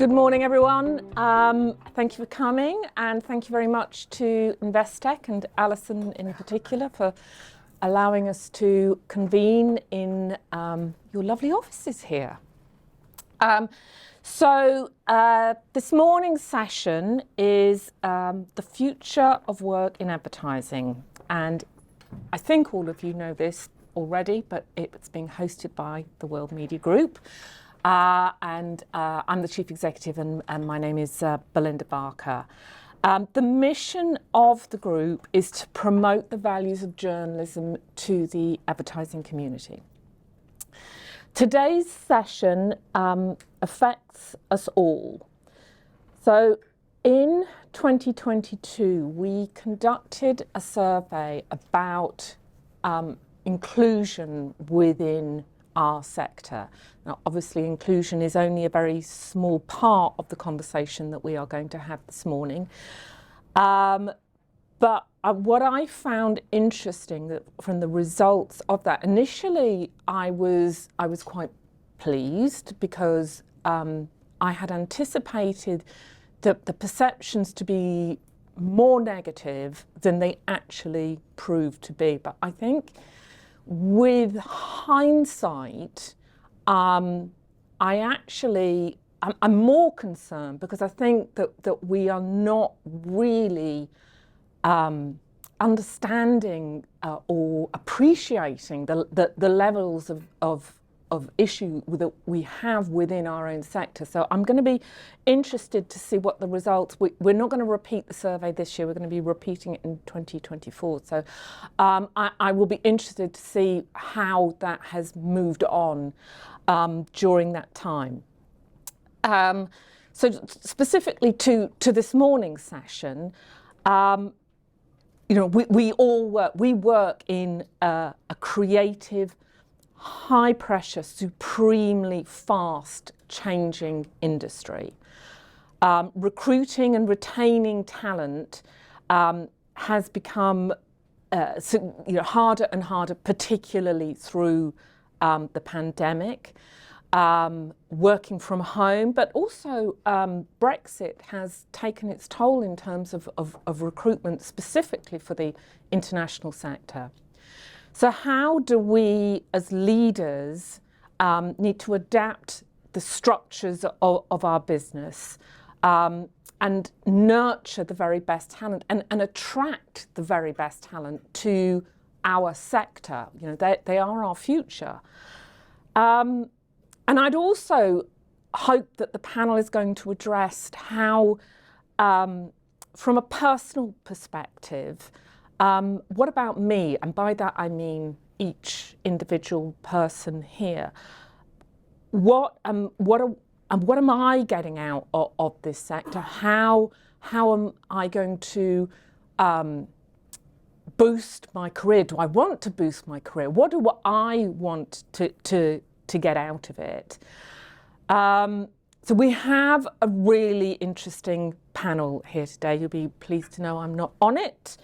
Good morning, everyone. Thank you for coming, and thank you very much to Investec and Alison in particular for allowing us to convene in your lovely offices here. This morning's session is the future of work in advertising, and I think all of you know this already, but it's being hosted by the World Media Group. I'm the Chief Executive, and my name is Belinda Barker. The mission of the group is to promote the values of journalism to the advertising community. Today's session affects us all. So in 2022, we conducted a survey about inclusion within our sector. Now, obviously, inclusion is only a very small part of the conversation that we are going to have this morning. But what I found interesting that from the results of that, initially I was quite pleased because I had anticipated the perceptions to be more negative than they actually proved to be. But I think with hindsight, I'm more concerned because I think that we are not really understanding or appreciating the levels of issue that we have within our own sector. So I'm going to be interested to see what the results. We're not going to repeat the survey this year. We're going to be repeating it in 2024. So I will be interested to see how that has moved on during that time. So specifically to this morning's session, we work in a creative, high pressure, supremely fast changing industry. Recruiting and retaining talent has become harder and harder, particularly through the pandemic. Working from home, but also Brexit has taken its toll in terms of recruitment, specifically for the international sector. So how do we as leaders need to adapt the structures of our business and nurture the very best talent and attract the very best talent to our sector? You know, they are our future. And I'd also hope that the panel is going to address how, from a personal perspective, what about me? And by that I mean each individual person here. What am I getting out of this sector? How am I going to boost my career? Do I want to boost my career? What do I want to get out of it? So we have a really interesting panel here today. You'll be pleased to know I'm not on it.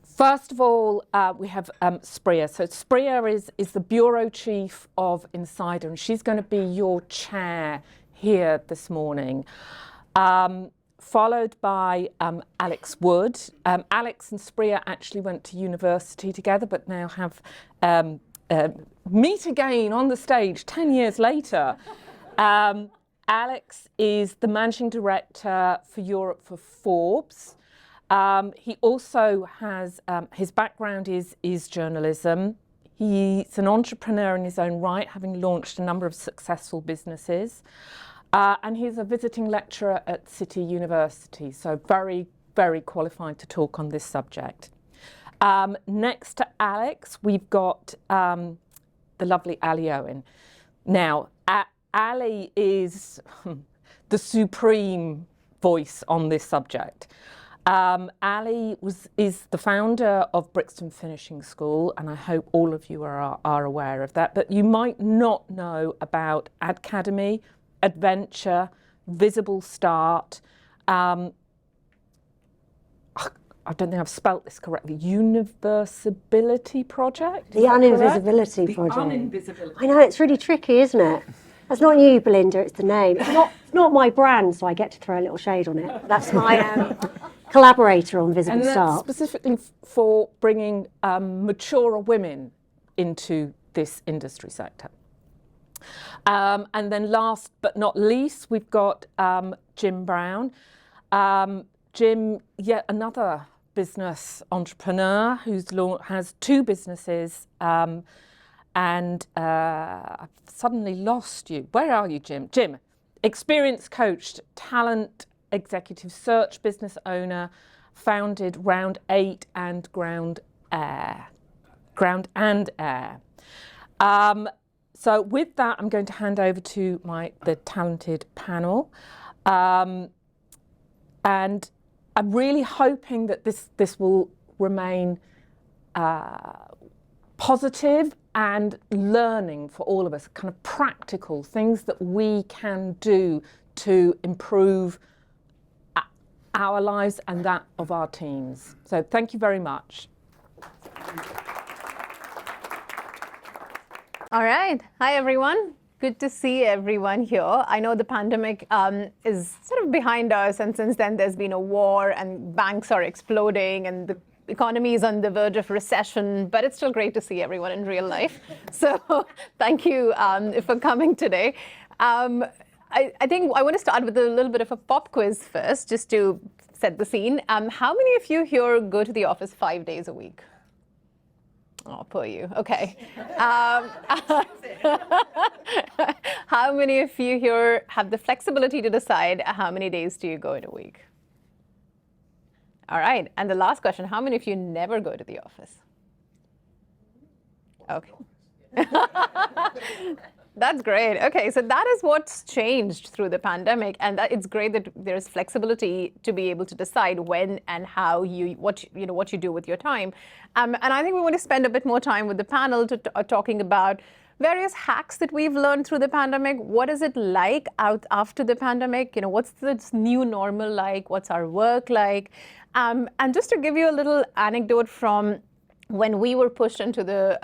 First of all, we have Spriha. So Spriha is the Bureau Chief of Insider, and she's going to be your chair here this morning. Followed by Alex Wood. Alex and Spriha actually went to university together, but now have meet again on the stage 10 years later. Alex is the Managing Director for Europe for Forbes. He also has, his background is journalism. He's an entrepreneur in his own right, having launched a number of successful businesses. And he's a visiting lecturer at City University, so very, very qualified to talk on this subject. Next to Alex, we've got the lovely Ali Owen. Now, Ali is the supreme voice on this subject. Ali is the founder of Brixton Finishing School, and I hope all of you are aware of that. But you might not know about ADcademy, Adventure, Visible Start. I don't think I've spelt this correctly. Universability Project? The Uninvisibility Project. The Uninvisibility. I know, it's really tricky, isn't it? That's not you, Belinda, it's the name. It's not my brand, so I get to throw a little shade on it. That's my collaborator on Visible And Start. that's specifically for bringing maturer women into this industry sector. And then last but not least, we've got Jim Brown. Jim, yet another business entrepreneur has two businesses, and I've suddenly lost you. Where are you, Jim? Jim, experienced coach, talent, executive search business owner, founded Round 8 and Ground and Air. So with that, I'm going to hand over to the talented panel. And I'm really hoping that this will remain positive and learning for all of us, kind of practical things that we can do to improve our lives and that of our teams. So thank you very much. All right. Hi, everyone. Good to see everyone here. I know the pandemic is sort of behind us, and since then there's been a war and banks are exploding and the economy is on the verge of recession, but it's still great to see everyone in real life. So thank you for coming today. I think I want to start with a little bit of a pop quiz first, just to set the scene. How many of you here go to the office 5 days a week? Oh, poor you. Okay. How many of you here have the flexibility to decide how many days do you go in a week? All right. And the last question, how many of you never go to the office? Okay. That's great. Okay, so that is what's changed through the pandemic, and that it's great that there's flexibility to be able to decide when and how what you do with your time. And I think we want to spend a bit more time with the panel talking about various hacks that we've learned through the pandemic. What is it like after the pandemic? What's this new normal like? What's our work like? And just to give you a little anecdote from when we were pushed into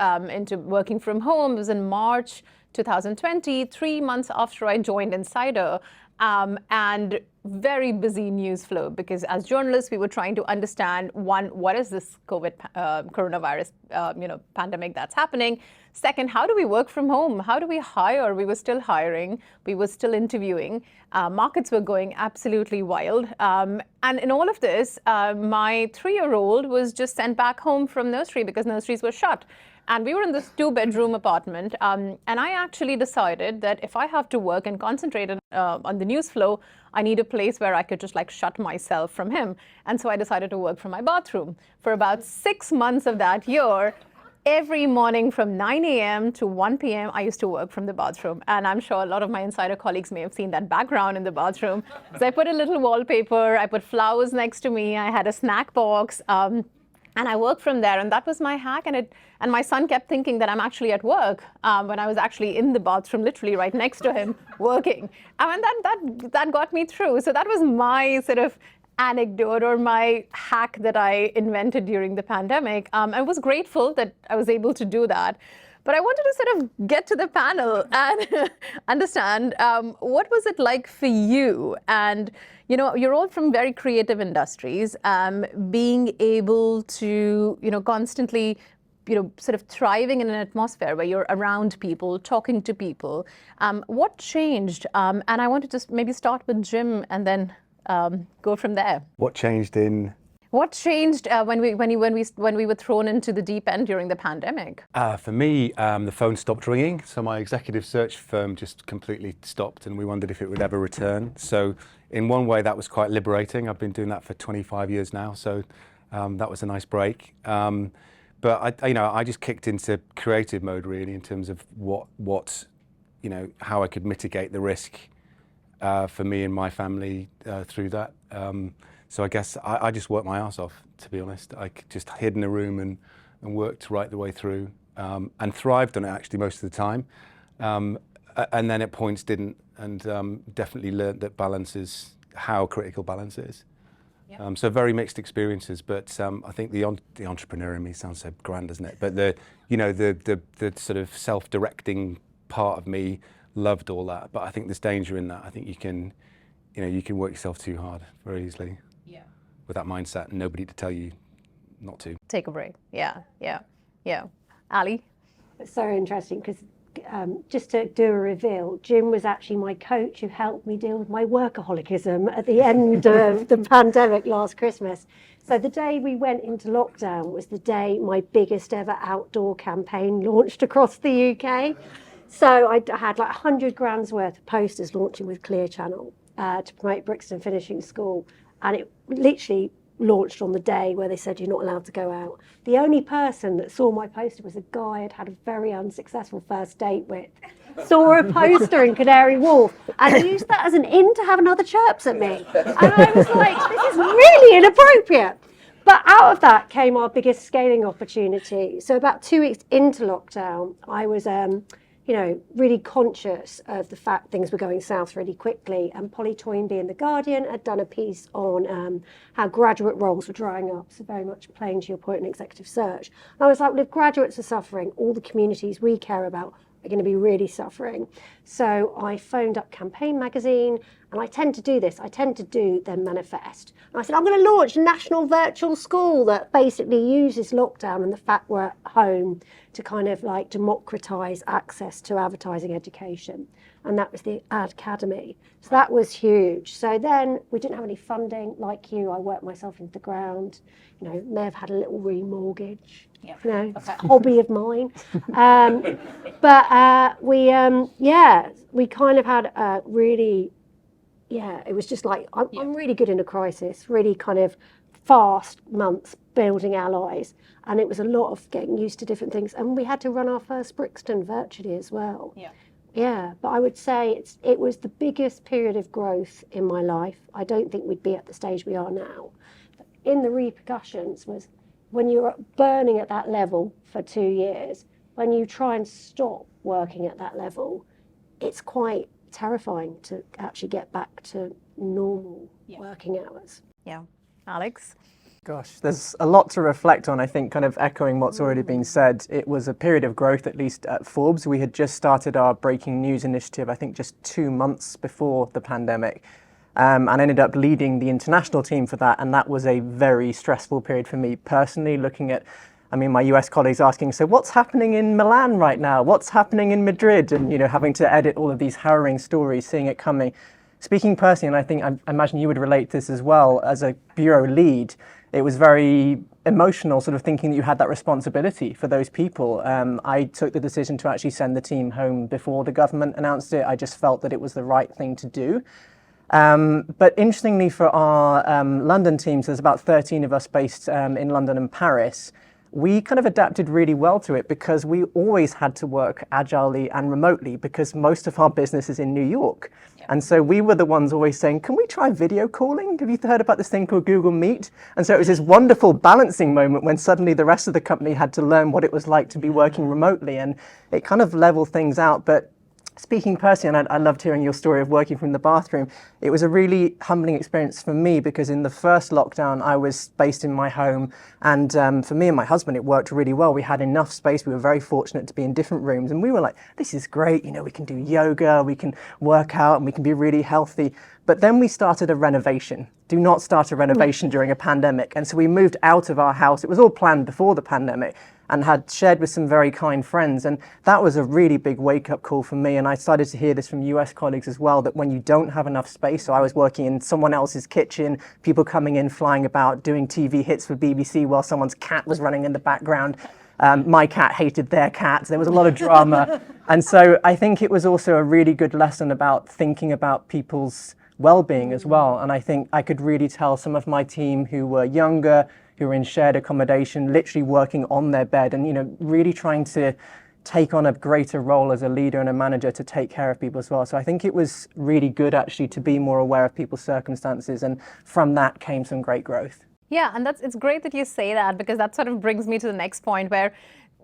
working from home, it was in March 2020, 3 months after I joined Insider, and very busy news flow, because as journalists we were trying to understand, one, what is this coronavirus pandemic that's happening? Second, how do we work from home? How do we hire? We were still hiring, we were still interviewing, markets were going absolutely wild, and in all of this, my 3-year-old was just sent back home from nursery because nurseries were shut. And we were in this 2-bedroom apartment, and I actually decided that if I have to work and concentrate on the news flow, I need a place where I could just shut myself from him. And so I decided to work from my bathroom. For about 6 months of that year, every morning from 9 a.m. to 1 p.m., I used to work from the bathroom. And I'm sure a lot of my Insider colleagues may have seen that background in the bathroom. So I put a little wallpaper, I put flowers next to me, I had a snack box, and I worked from there, and that was my hack. And my son kept thinking that I'm actually at work when I was actually in the bathroom, literally right next to him, working. And that got me through. So that was my sort of anecdote or my hack that I invented during the pandemic. I was grateful that I was able to do that. But I wanted to sort of get to the panel and understand what was it like for you? And you're all from very creative industries, being able to constantly sort of thriving in an atmosphere where you're around people, talking to people. What changed? And I wanted to maybe start with Jim and then go from there. What changed in? What changed when we were thrown into the deep end during the pandemic? For me, the phone stopped ringing, so my executive search firm just completely stopped, and we wondered if it would ever return. So, in one way, that was quite liberating. I've been doing that for 25 years now, so that was a nice break. But I just kicked into creative mode really in terms of how I could mitigate the risk for me and my family through that. So I guess I just worked my ass off, to be honest. I just hid in a room and worked right the way through, and thrived on it actually most of the time. And then at points didn't, and definitely learned that balance is how critical balance is. Yep. So very mixed experiences, but I think the entrepreneur in me sounds so grand, doesn't it? But the sort of self-directing part of me loved all that. But I think there's danger in that. I think you can work yourself too hard very easily. Yeah. With that mindset, and nobody to tell you not to. Take a break. Yeah. Ali? It's so interesting because just to do a reveal, Jim was actually my coach who helped me deal with my workaholicism at the end of the pandemic last Christmas. So the day we went into lockdown was the day my biggest ever outdoor campaign launched across the UK. So I had like 100 grand's worth of posters launching with Clear Channel to promote Brixton Finishing School. And it literally launched on the day where they said you're not allowed to go out. The only person that saw my poster was a guy I'd had a very unsuccessful first date with. Saw a poster in Canary Wharf and used that as an in to have another chirps at me. And I was like, this is really inappropriate. But out of that came our biggest scaling opportunity. So about 2 weeks into lockdown, I was really conscious of the fact things were going south really quickly. And Polly Toynbee in The Guardian had done a piece on how graduate roles were drying up, so very much playing to your point in executive search. And I was like, well, if graduates are suffering, all the communities we care about are going to be really suffering. So I phoned up Campaign magazine, and I tend to do this. I tend to do their manifest. And I said, I'm going to launch a national virtual school that basically uses lockdown and the fact we're at home to kind of like democratise access to advertising education. And that was the ADcademy. So that was huge. So then we didn't have any funding. Like you, I worked myself into the ground, may have had a little remortgage. Yeah. It's a hobby of mine. But we kind of had a really, it was just like, I'm really good in a crisis, really kind of fast months building allies. And it was a lot of getting used to different things. And we had to run our first Brixton virtually as well. Yeah, but I would say it was the biggest period of growth in my life. I don't think we'd be at the stage we are now. But in the repercussions was when you're burning at that level for 2 years, when you try and stop working at that level, it's quite terrifying to actually get back to normal working hours. Yeah. Alex? Gosh, there's a lot to reflect on, I think, kind of echoing what's already been said. It was a period of growth, at least at Forbes. We had just started our breaking news initiative, I think just 2 months before the pandemic, and ended up leading the international team for that. And that was a very stressful period for me personally, looking at, my US colleagues asking, so what's happening in Milan right now? What's happening in Madrid? And, having to edit all of these harrowing stories, seeing it coming. Speaking personally, and I imagine you would relate to this as well, as a bureau lead, it was very emotional, sort of thinking that you had that responsibility for those people. I took the decision to actually send the team home before the government announced it. I just felt that it was the right thing to do. But interestingly for our London teams, there's about 13 of us based in London and Paris. We kind of adapted really well to it because we always had to work agilely and remotely because most of our business is in New York. And so we were the ones always saying, can we try video calling? Have you heard about this thing called Google Meet? And so it was this wonderful balancing moment when suddenly the rest of the company had to learn what it was like to be working remotely, and it kind of leveled things out. But speaking personally, and I loved hearing your story of working from the bathroom, it was a really humbling experience for me because in the first lockdown, I was based in my home, and for me and my husband, it worked really well. We had enough space. We were very fortunate to be in different rooms, and we were like, this is great. We can do yoga, we can work out, and we can be really healthy. But then we started a renovation. Do not start a renovation during a pandemic. And so we moved out of our house. It was all planned before the pandemic, and had shared with some very kind friends. And that was a really big wake-up call for me. And I started to hear this from US colleagues as well, that when you don't have enough space, so I was working in someone else's kitchen, people coming in, flying about, doing TV hits for BBC while someone's cat was running in the background. My cat hated their cat. There was a lot of drama. And so I think it was also a really good lesson about thinking about people's well-being as well. And I think I could really tell some of my team who were younger, who were in shared accommodation, literally working on their bed and, really trying to take on a greater role as a leader and a manager to take care of people as well. So I think it was really good actually to be more aware of people's circumstances, and from that came some great growth. Yeah, and it's great that you say that, because that sort of brings me to the next point where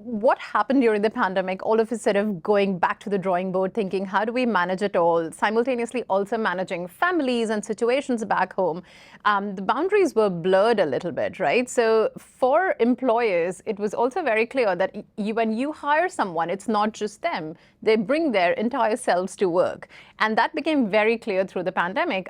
what happened during the pandemic, all of us sort of going back to the drawing board, thinking, how do we manage it all, simultaneously also managing families and situations back home. The boundaries were blurred a little bit, right? So for employers, it was also very clear that when you hire someone, it's not just them. They bring their entire selves to work. And that became very clear through the pandemic.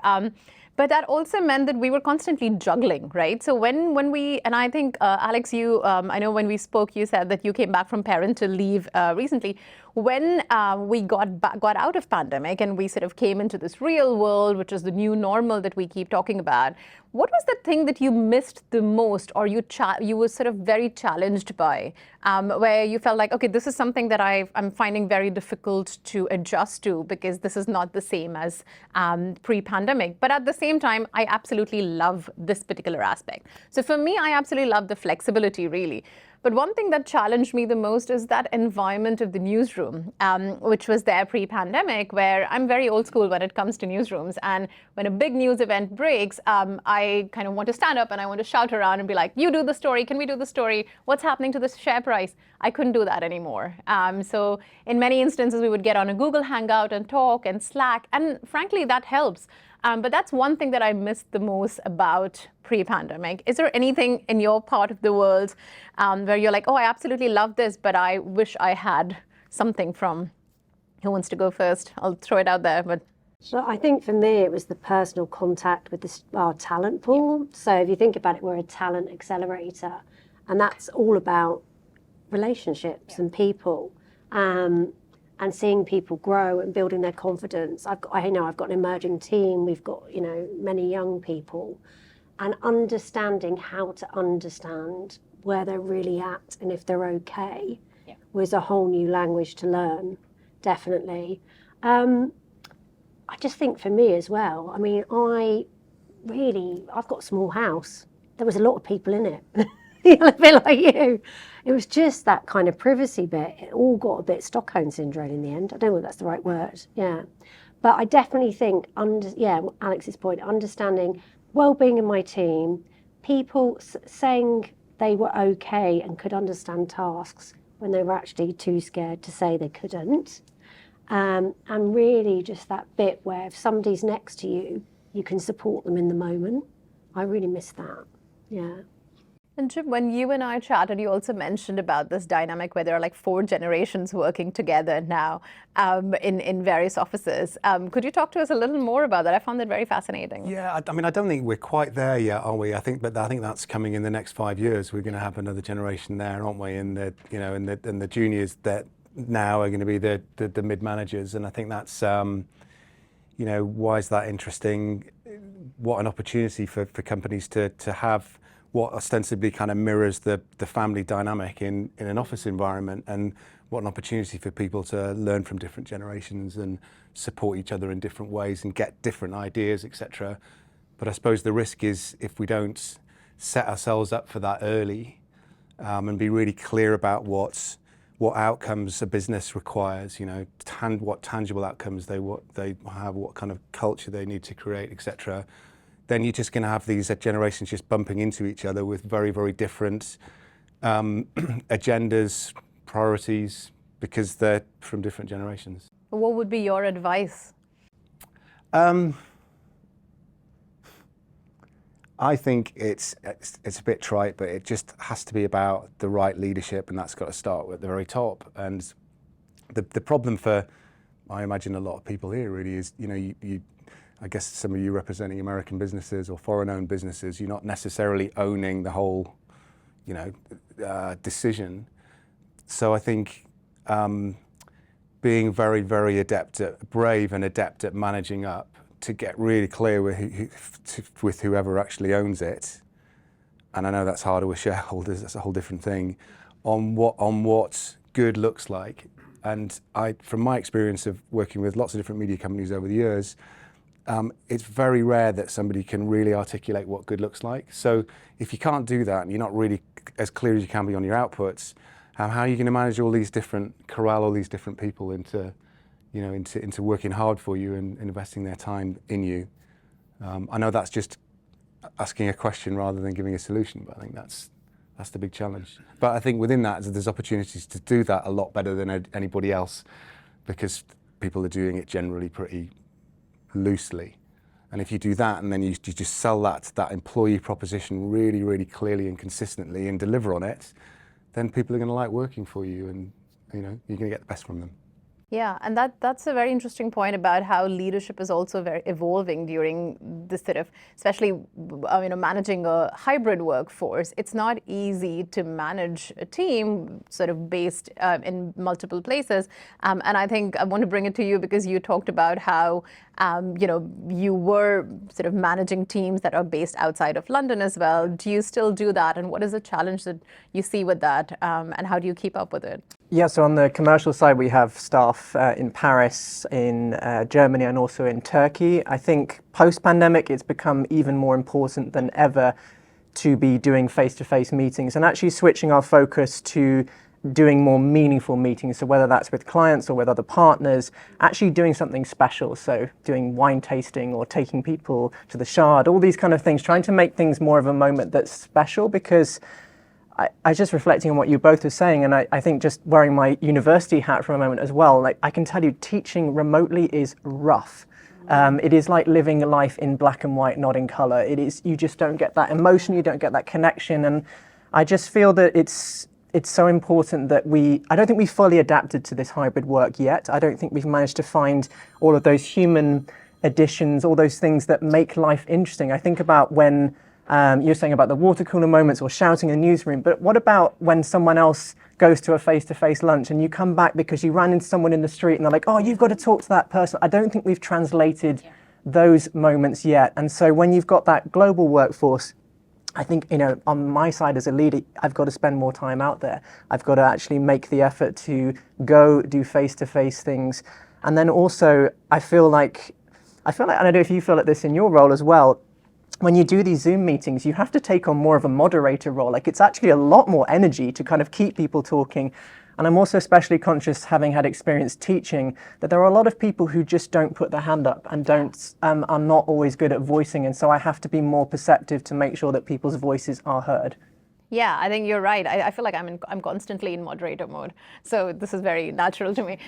But that also meant that we were constantly juggling, right? So when we, and I think, Alex, you, I know when we spoke, you said that you came back from parental leave recently. When we got out of pandemic and we sort of came into this real world, which is the new normal that we keep talking about, what was the thing that you missed the most, or you were sort of very challenged by, where you felt like, okay, this is something that I'm finding very difficult to adjust to because this is not the same as pre-pandemic. But at the same time, I absolutely love this particular aspect. So for me, I absolutely love the flexibility, really. But one thing that challenged me the most is that environment of the newsroom, which was there pre-pandemic, where I'm very old school when it comes to newsrooms. And when a big news event breaks, I kind of want to stand up and I want to shout around and be like, you do the story, can we do the story? What's happening to the share price? I couldn't do that anymore. So in many instances, we would get on a Google Hangout and talk and Slack. And frankly, that helps. But that's one thing that I missed the most about pre-pandemic. Is there anything in your part of the world where you're like, oh, I absolutely love this, but I wish I had something from, who wants to go first? I'll throw it out there. But So I think for me, it was the personal contact with our talent pool. So if you think about it, we're a talent accelerator, and that's all about relationships and people. And seeing people grow and building their confidence. I know I've got an emerging team. We've got, many young people, and understanding how to understand where they're really at and if they're okay was a whole new language to learn, definitely. I just think for me as well, I mean, I've got a small house. There was a lot of people in it. A bit like you. It was just that kind of privacy bit. It all got a bit Stockholm syndrome in the end. I don't know if that's the right word. Yeah. But I definitely think, Alex's point, understanding well-being in my team, people saying they were okay and could understand tasks when they were actually too scared to say they couldn't. And really just that bit where if somebody's next to you, you can support them in the moment. I really miss that. Yeah. And Jim, when you and I chatted, you also mentioned about this dynamic where there are like 4 generations working together now in various offices. Could you talk to us a little more about that? I found that very fascinating. Yeah, I mean, I don't think we're quite there yet, are we? I think that's coming in the next 5 years. We're going to have another generation there, aren't we? And the juniors that now are going to be the mid managers, and I think that's why is that interesting? What an opportunity for companies to have what ostensibly kind of mirrors the family dynamic in an office environment, and what an opportunity for people to learn from different generations and support each other in different ways and get different ideas, etc. But I suppose the risk is if we don't set ourselves up for that early and be really clear about what outcomes a business requires, what tangible outcomes they have, what kind of culture they need to create, etc. Then you're just going to have these generations just bumping into each other with very, very different agendas, priorities, because they're from different generations. What would be your advice? I think it's a bit trite, but it just has to be about the right leadership, and that's got to start at the very top. And the problem for, I imagine, a lot of people here really is, I guess some of you representing American businesses or foreign-owned businesses, you're not necessarily owning the whole, decision. So I think being very, very brave and adept at managing up to get really clear with whoever actually owns it, and I know that's harder with shareholders, that's a whole different thing, on what good looks like. And from my experience of working with lots of different media companies over the years, it's very rare that somebody can really articulate what good looks like. So if you can't do that and you're not really as clear as you can be on your outputs, how are you going to manage corral all these different people into working hard for you and investing their time in you? I know that's just asking a question rather than giving a solution, but I think That's the big challenge. But I think within that, there's opportunities to do that a lot better than anybody else, because people are doing it generally pretty loosely. And if you do that and then you just sell that employee proposition really, really clearly and consistently and deliver on it, then people are going to like working for you, and you're going to get the best from them. Yeah, and that's a very interesting point about how leadership is also very evolving during this sort of, especially managing a hybrid workforce. It's not easy to manage a team sort of based in multiple places. And I think I want to bring it to you because you talked about how you were sort of managing teams that are based outside of London as well. Do you still do that? And what is the challenge that you see with that? And how do you keep up with it? Yeah, so on the commercial side, we have staff in Paris, in Germany, and also in Turkey. I think post-pandemic, it's become even more important than ever to be doing face-to-face meetings and actually switching our focus to doing more meaningful meetings. So whether that's with clients or with other partners, actually doing something special. So doing wine tasting or taking people to the Shard, all these kind of things, trying to make things more of a moment that's special, because I was just reflecting on what you both were saying, and I think just wearing my university hat for a moment as well, like I can tell you teaching remotely is rough. It is like living a life in black and white, not in color. It is, you just don't get that emotion, you don't get that connection, and I just feel that it's so important that I don't think we fully adapted to this hybrid work yet. I don't think we've managed to find all of those human additions, all those things that make life interesting. I think about when you're saying about the water cooler moments or shouting in the newsroom, but what about when someone else goes to a face-to-face lunch and you come back because you ran into someone in the street and they're like, oh, you've got to talk to that person. I don't think we've translated those moments yet. And so when you've got that global workforce, I think, on my side as a leader, I've got to spend more time out there. I've got to actually make the effort to go do face-to-face things. And then also, I feel like, and I don't know if you feel like this in your role as well, when you do these Zoom meetings, you have to take on more of a moderator role. Like, it's actually a lot more energy to kind of keep people talking. And I'm also especially conscious, having had experience teaching, that there are a lot of people who just don't put their hand up and are not always good at voicing. And so I have to be more perceptive to make sure that people's voices are heard. Yeah, I think you're right. I feel like I'm constantly in moderator mode, so this is very natural to me.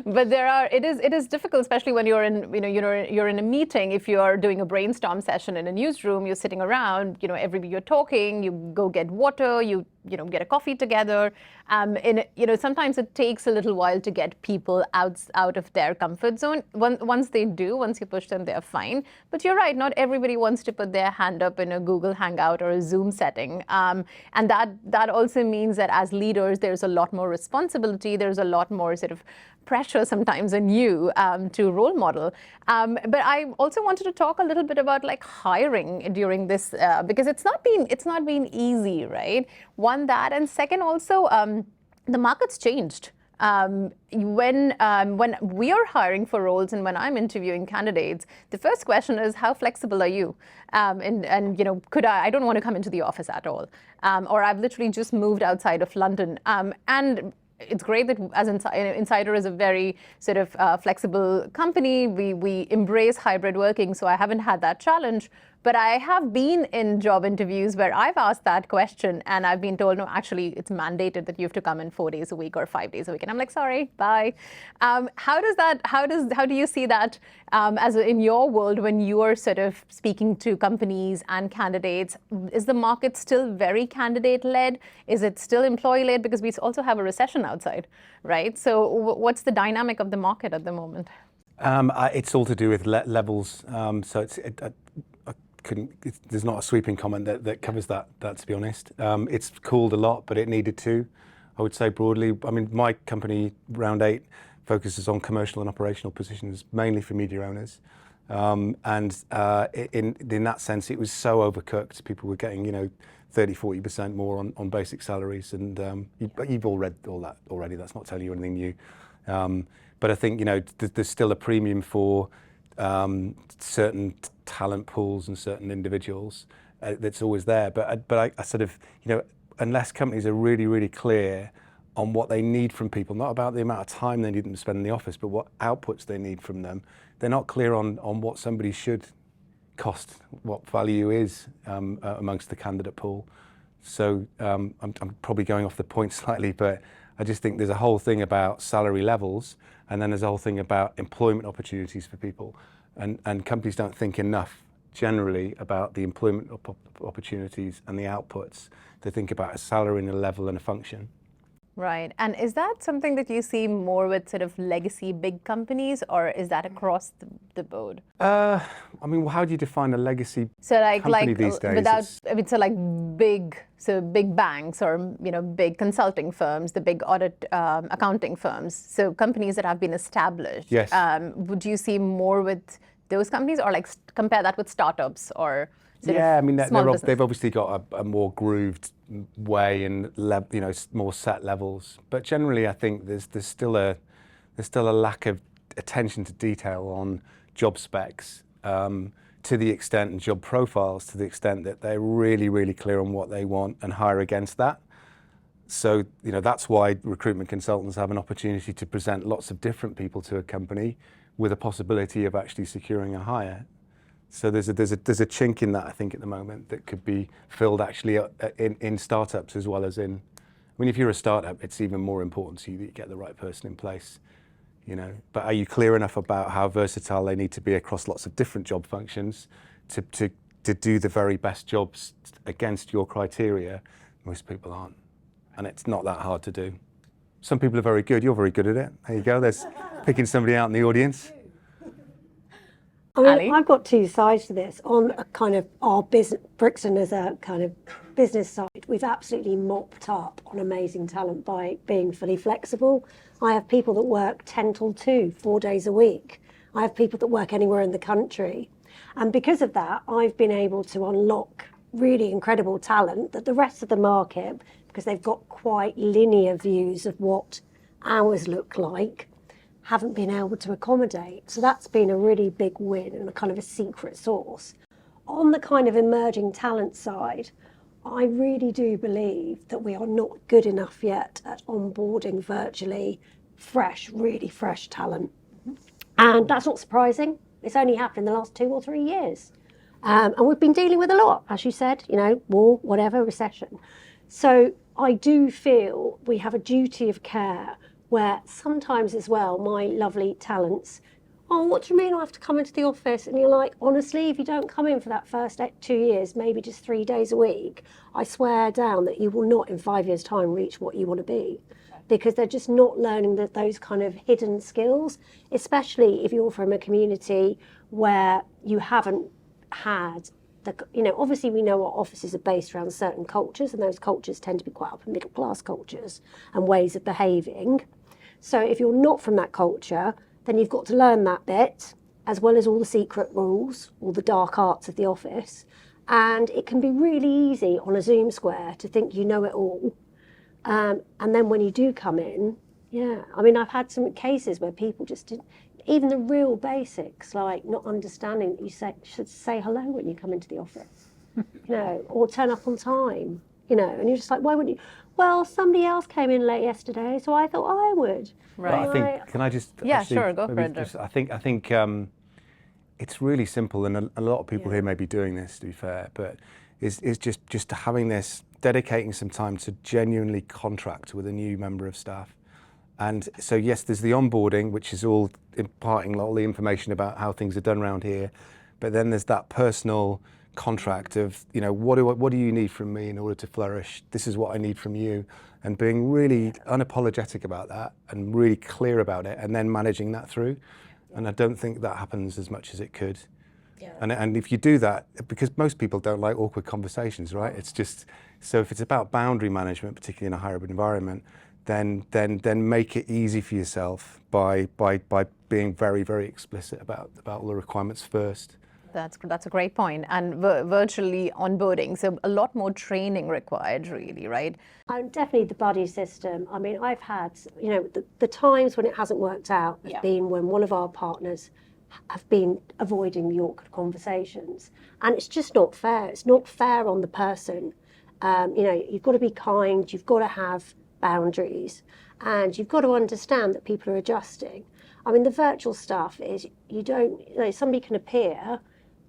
But it is difficult, especially when you're in a meeting. If you're doing a brainstorm session in a newsroom, you're sitting around. You're talking. You go get water. You get a coffee together. Sometimes it takes a little while to get people out of their comfort zone. Once you push them, they're fine. But you're right. Not everybody wants to put their hand up in a Google Hangout or a Zoom setting. And that also means that as leaders, there's a lot more responsibility. There's a lot more sort of pressure sometimes on you to role model. But I also wanted to talk a little bit about like hiring during this because it's not been easy, right? One, that, and second also the market's changed. When we are hiring for roles and when I'm interviewing candidates, the first question is, how flexible are you? Could I don't want to come into the office at all. Or I've literally just moved outside of London. And it's great that as Insider is a very sort of flexible company. We embrace hybrid working, so I haven't had that challenge. But I have been in job interviews where I've asked that question and I've been told, no, actually, it's mandated that you have to come in 4 days a week or 5 days a week. And I'm like, sorry, bye. How do you see that in your world when you are sort of speaking to companies and candidates? Is the market still very candidate-led? Is it still employee-led? Because we also have a recession outside, right? So what's the dynamic of the market at the moment? It's all to do with levels. There's not a sweeping comment that covers that, to be honest. It's cooled a lot, but it needed to, I would say broadly. I mean, my company, Round 8, focuses on commercial and operational positions, mainly for media owners. In that sense, it was so overcooked. People were getting, 30-40% more on basic salaries. And you've all read all that already. That's not telling you anything new. But I think, there's still a premium for certain talent pools and certain individuals that's always there. But I sort of, unless companies are really, really clear on what they need from people, not about the amount of time they need them to spend in the office, but what outputs they need from them, they're not clear on what somebody should cost, what value is amongst the candidate pool, So I'm probably going off the point slightly, but I just think there's a whole thing about salary levels, and then there's a whole thing about employment opportunities for people. And companies don't think enough generally about the employment opportunities and the outputs. They think about a salary and a level and a function. Right. And is that something that you see more with sort of legacy big companies, or is that across the board? I mean, how do you define a legacy So company these days? without, I mean, so like big banks or, big consulting firms, the big audit accounting firms. So companies that have been established. Yes. Would you see more with those companies, or like compare that with startups or sort yeah, I of mean, small business? they've obviously got a more grooved way and more set levels. But generally, I think there's still a lack of attention to detail on job specs, to the extent, and job profiles, to the extent that they're really, really clear on what they want and hire against that. So that's why recruitment consultants have an opportunity to present lots of different people to a company with a possibility of actually securing a hire. So there's a chink in that, I think, at the moment that could be filled actually in startups as well as in. I mean, if you're a startup, it's even more important to you that you get the right person in place, But are you clear enough about how versatile they need to be across lots of different job functions to do the very best jobs against your criteria? Most people aren't, and it's not that hard to do. Some people are very good. You're very good at it. There you go. There's picking somebody out in the audience. I mean, Ali? I've got two sides to this. On a kind of our business, Brixton as a kind of business side, we've absolutely mopped up on amazing talent by being fully flexible. I have people that work 10 till 2, 4 days a week. I have people that work anywhere in the country. And because of that, I've been able to unlock really incredible talent that the rest of the market, because they've got quite linear views of what hours look like, haven't been able to accommodate. So that's been a really big win and a kind of a secret sauce. On the kind of emerging talent side, I really do believe that we are not good enough yet at onboarding virtually really fresh talent. And that's not surprising. It's only happened in the last 2 or 3 years. And we've been dealing with a lot, as you said, war, whatever, recession. So I do feel we have a duty of care where sometimes as well, my lovely talents, oh, what do you mean I have to come into the office? And you're like, honestly, if you don't come in for that first 2 years, maybe just 3 days a week, I swear down that you will not in 5 years' time reach what you want to be. Because they're just not learning those kind of hidden skills, especially if you're from a community where you haven't had obviously we know our offices are based around certain cultures, and those cultures tend to be quite upper middle class cultures and ways of behaving. So if you're not from that culture, then you've got to learn that bit, as well as all the secret rules, all the dark arts of the office. And it can be really easy on a Zoom square to think you know it all. And then when you do come in, I mean, I've had some cases where people just didn't, even the real basics, like not understanding that you should say hello when you come into the office, or turn up on time, and you're just like, why wouldn't you? Well, somebody else came in late yesterday, so I thought I would. Right. Well, I think, can I just? Yeah, actually, sure, go for it. I think it's really simple, and a lot of people here may be doing this, to be fair, but is just having this, dedicating some time to genuinely contract with a new member of staff. And so, yes, there's the onboarding, which is all imparting all the information about how things are done around here. But then there's that personal contract of, what do you need from me in order to flourish? This is what I need from you. And being really unapologetic about that and really clear about it, and then managing that through. And I don't think that happens as much as it could. Yeah. And if you do that, because most people don't like awkward conversations, right? It's just, so if it's about boundary management, particularly in a hybrid environment, then make it easy for yourself by being very, very explicit about all the requirements first. That's a great point. And virtually onboarding, so a lot more training required, really, right? And definitely the buddy system. I mean, I've had, the times when it hasn't worked out have been when one of our partners have been avoiding the awkward conversations. And it's just not fair. It's not fair on the person. You've got to be kind, you've got to have boundaries, and you've got to understand that people are adjusting. I mean, the virtual stuff is somebody can appear,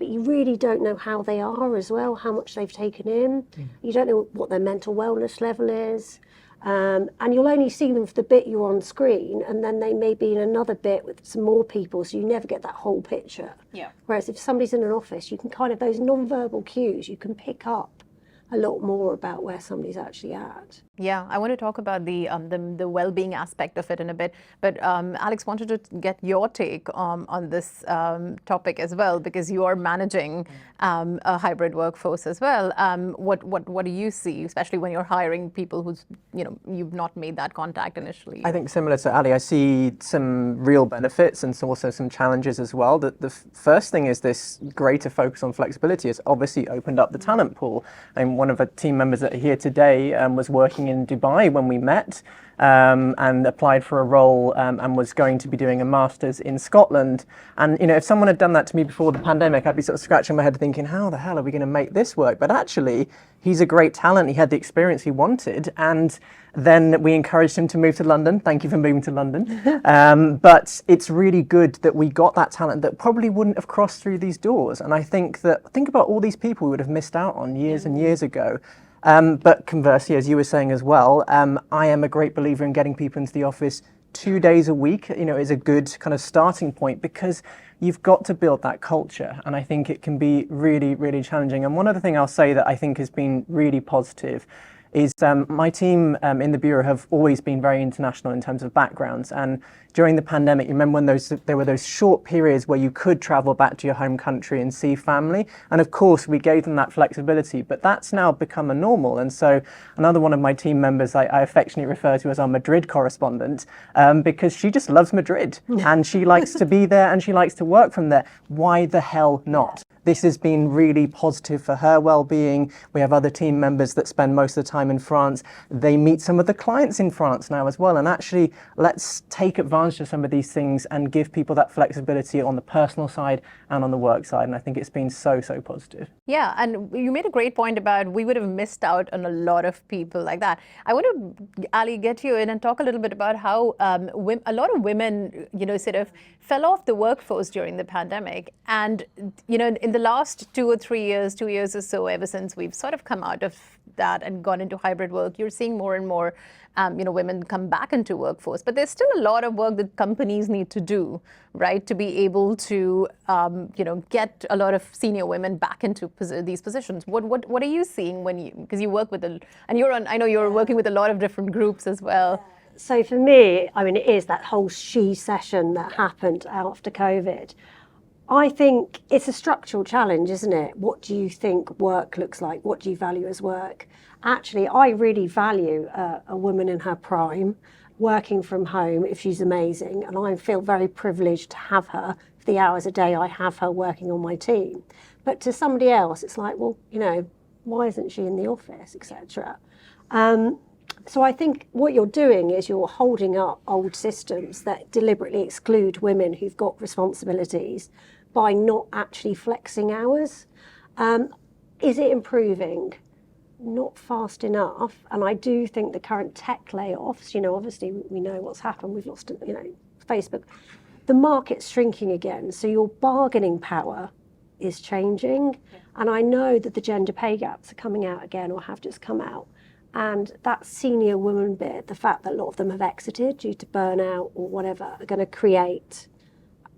but you really don't know how they are as well, how much they've taken in. You don't know what their mental wellness level is. And you'll only see them for the bit you're on screen, and then they may be in another bit with some more people, so you never get that whole picture. Yeah. Whereas if somebody's in an office, you can kind of, those non-verbal cues, you can pick up a lot more about where somebody's actually at. Yeah, I want to talk about the well-being aspect of it in a bit, but Alex, wanted to get your take on this topic as well, because you are managing a hybrid workforce as well. What do you see, especially when you're hiring people who's, you've not made that contact initially? I think similar to Ali, I see some real benefits and also some challenges as well. The first thing is this greater focus on flexibility has obviously opened up the talent pool. And one of the team members that are here today was working in Dubai when we met and applied for a role and was going to be doing a master's in Scotland. And if someone had done that to me before the pandemic, I'd be sort of scratching my head thinking, how the hell are we going to make this work? But actually, he's a great talent. He had the experience he wanted, and then we encouraged him to move to London. Thank you for moving to London. But it's really good that we got that talent that probably wouldn't have crossed through these doors. And I think about all these people we would have missed out on years and years ago. But conversely, as you were saying as well, I am a great believer in getting people into the office 2 days a week, is a good kind of starting point, because you've got to build that culture. And I think it can be really, really challenging. And one other thing I'll say that I think has been really positive is my team in the Bureau have always been very international in terms of backgrounds. And during the pandemic, you remember when there were those short periods where you could travel back to your home country and see family. And of course, we gave them that flexibility, but that's now become a normal. And so another one of my team members I affectionately refer to as our Madrid correspondent, because she just loves Madrid and she likes to be there and she likes to work from there. Why the hell not? This has been really positive for her well-being. We have other team members that spend most of the time in France. They meet some of the clients in France now as well. And actually, let's take advantage of some of these things and give people that flexibility on the personal side and on the work side. And I think it's been so, so positive. Yeah, and you made a great point about we would have missed out on a lot of people like that. I want to, Ali, get you in and talk a little bit about how a lot of women, sort of fell off the workforce during the pandemic. And, in the last 2 years or so, ever since we've sort of come out of that and gone into hybrid work, you're seeing more and more, women come back into workforce. But there's still a lot of work that companies need to do, right, to be able to, get a lot of senior women back into these positions. What are you seeing because you work with I know you're working with a lot of different groups as well. So for me, it is that whole she session that happened after COVID. I think it's a structural challenge, isn't it? What do you think work looks like? What do you value as work? Actually, I really value a woman in her prime working from home if she's amazing. And I feel very privileged to have her for the hours a day I have her working on my team. But to somebody else, it's like, well, why isn't she in the office, etc. So I think what you're doing is you're holding up old systems that deliberately exclude women who've got responsibilities by not actually flexing hours. Is it improving? Not fast enough. And I do think the current tech layoffs, obviously we know what's happened. We've lost, Facebook. The market's shrinking again. So your bargaining power is changing. Yeah. And I know that the gender pay gaps are coming out again or have just come out. And that senior woman bit, the fact that a lot of them have exited due to burnout or whatever, are going to create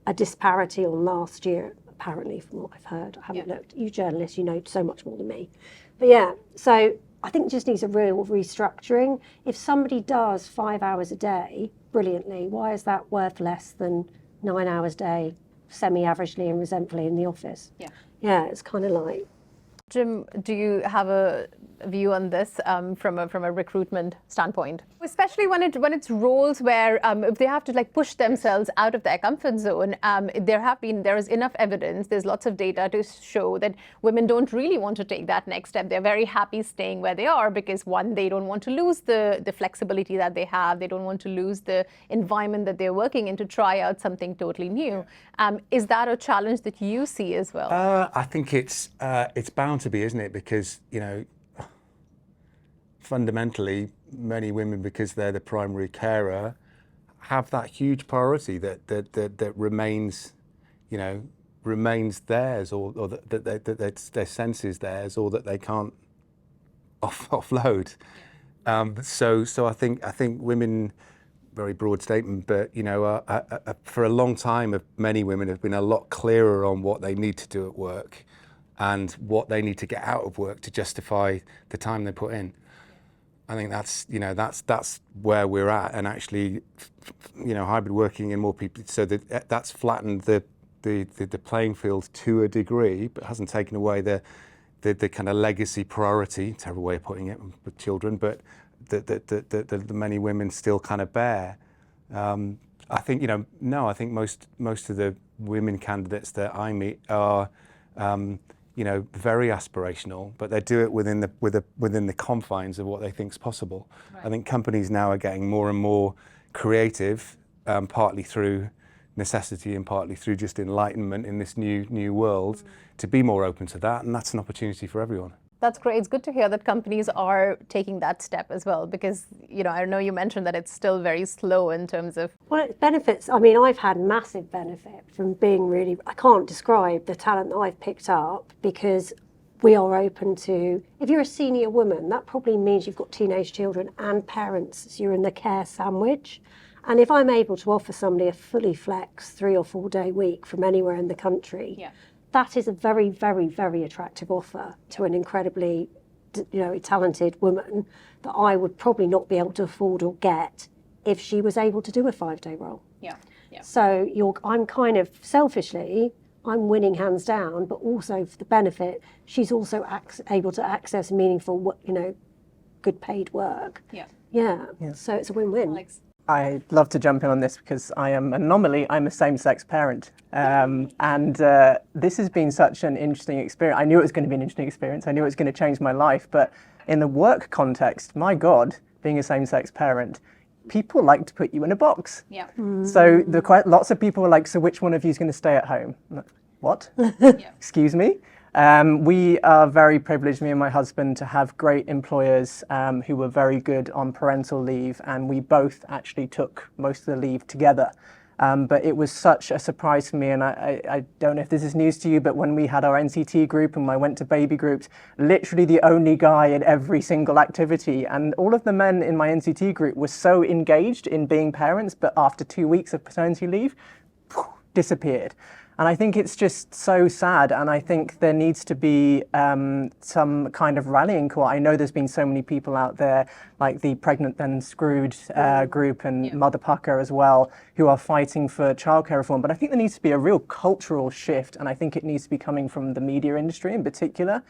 a disparity on last year, apparently, from what I've heard. I haven't looked. You journalists, you know so much more than me. But yeah, so I think it just needs a real restructuring. If somebody does 5 hours a day brilliantly, why is that worth less than 9 hours a day, semi-averagely and resentfully in the office? Yeah, it's kind of like... Jim, do you have a view on this from a recruitment standpoint? Especially when it's roles where if they have to push themselves out of their comfort zone, there is enough evidence, there's lots of data to show that women don't really want to take that next step. They're very happy staying where they are because, one, they don't want to lose the flexibility that they have. They don't want to lose the environment that they're working in to try out something totally new. Is that a challenge that you see as well? I think it's bound to be, isn't it? Because, fundamentally, many women, because they're the primary carer, have that huge priority that remains, remains theirs, or that their sense is theirs, or that they can't offload. So I think women, very broad statement, but for a long time, many women have been a lot clearer on what they need to do at work and what they need to get out of work to justify the time they put in. I think that's where we're at, and actually, hybrid working and more people. So that's flattened the playing field to a degree, but hasn't taken away the kind of legacy priority. Terrible way of putting it with children, but the many women still kind of bear. I think I think most of the women candidates that I meet are very aspirational, but they do it within the confines of what they think is possible. Right. I think companies now are getting more and more creative, partly through necessity and partly through just enlightenment in this new world, to be more open to that, and that's an opportunity for everyone. That's great. It's good to hear that companies are taking that step as well, because I know you mentioned that it's still very slow in terms of... Well, it benefits. I mean, I've had massive benefit from being I can't describe the talent that I've picked up, because we are open to, if you're a senior woman, that probably means you've got teenage children and parents, so you're in the care sandwich. And if I'm able to offer somebody a fully flex 3 or 4 day week from anywhere in the country, yeah, that is a very, very, very attractive offer to an incredibly, talented woman that I would probably not be able to afford or get if she was able to do a 5-day role. Yeah. Yeah. So I'm kind of selfishly, I'm winning hands down, but also for the benefit, she's also able to access meaningful, good paid work. Yeah. Yeah. So it's a win-win. Alex. I'd love to jump in on this because I am an anomaly. I'm a same-sex parent. And this has been such an interesting experience. I knew it was going to be an interesting experience. I knew it was going to change my life. But in the work context, my God, being a same-sex parent, people like to put you in a box. Yeah. So lots of people were like, so which one of you is going to stay at home? I'm like, what? Yeah. Excuse me? We are very privileged, me and my husband, to have great employers who were very good on parental leave, and we both actually took most of the leave together. But it was such a surprise for me, and I don't know if this is news to you, but when we had our NCT group and I went to baby groups, literally the only guy in every single activity, and all of the men in my NCT group were so engaged in being parents, but after 2 weeks of paternity leave, disappeared. And I think it's just so sad, and I think there needs to be some kind of rallying call. I know there's been so many people out there, like the Pregnant Then Screwed group and Mother Pucker as well, who are fighting for childcare reform. But I think there needs to be a real cultural shift, and I think it needs to be coming from the media industry in particular.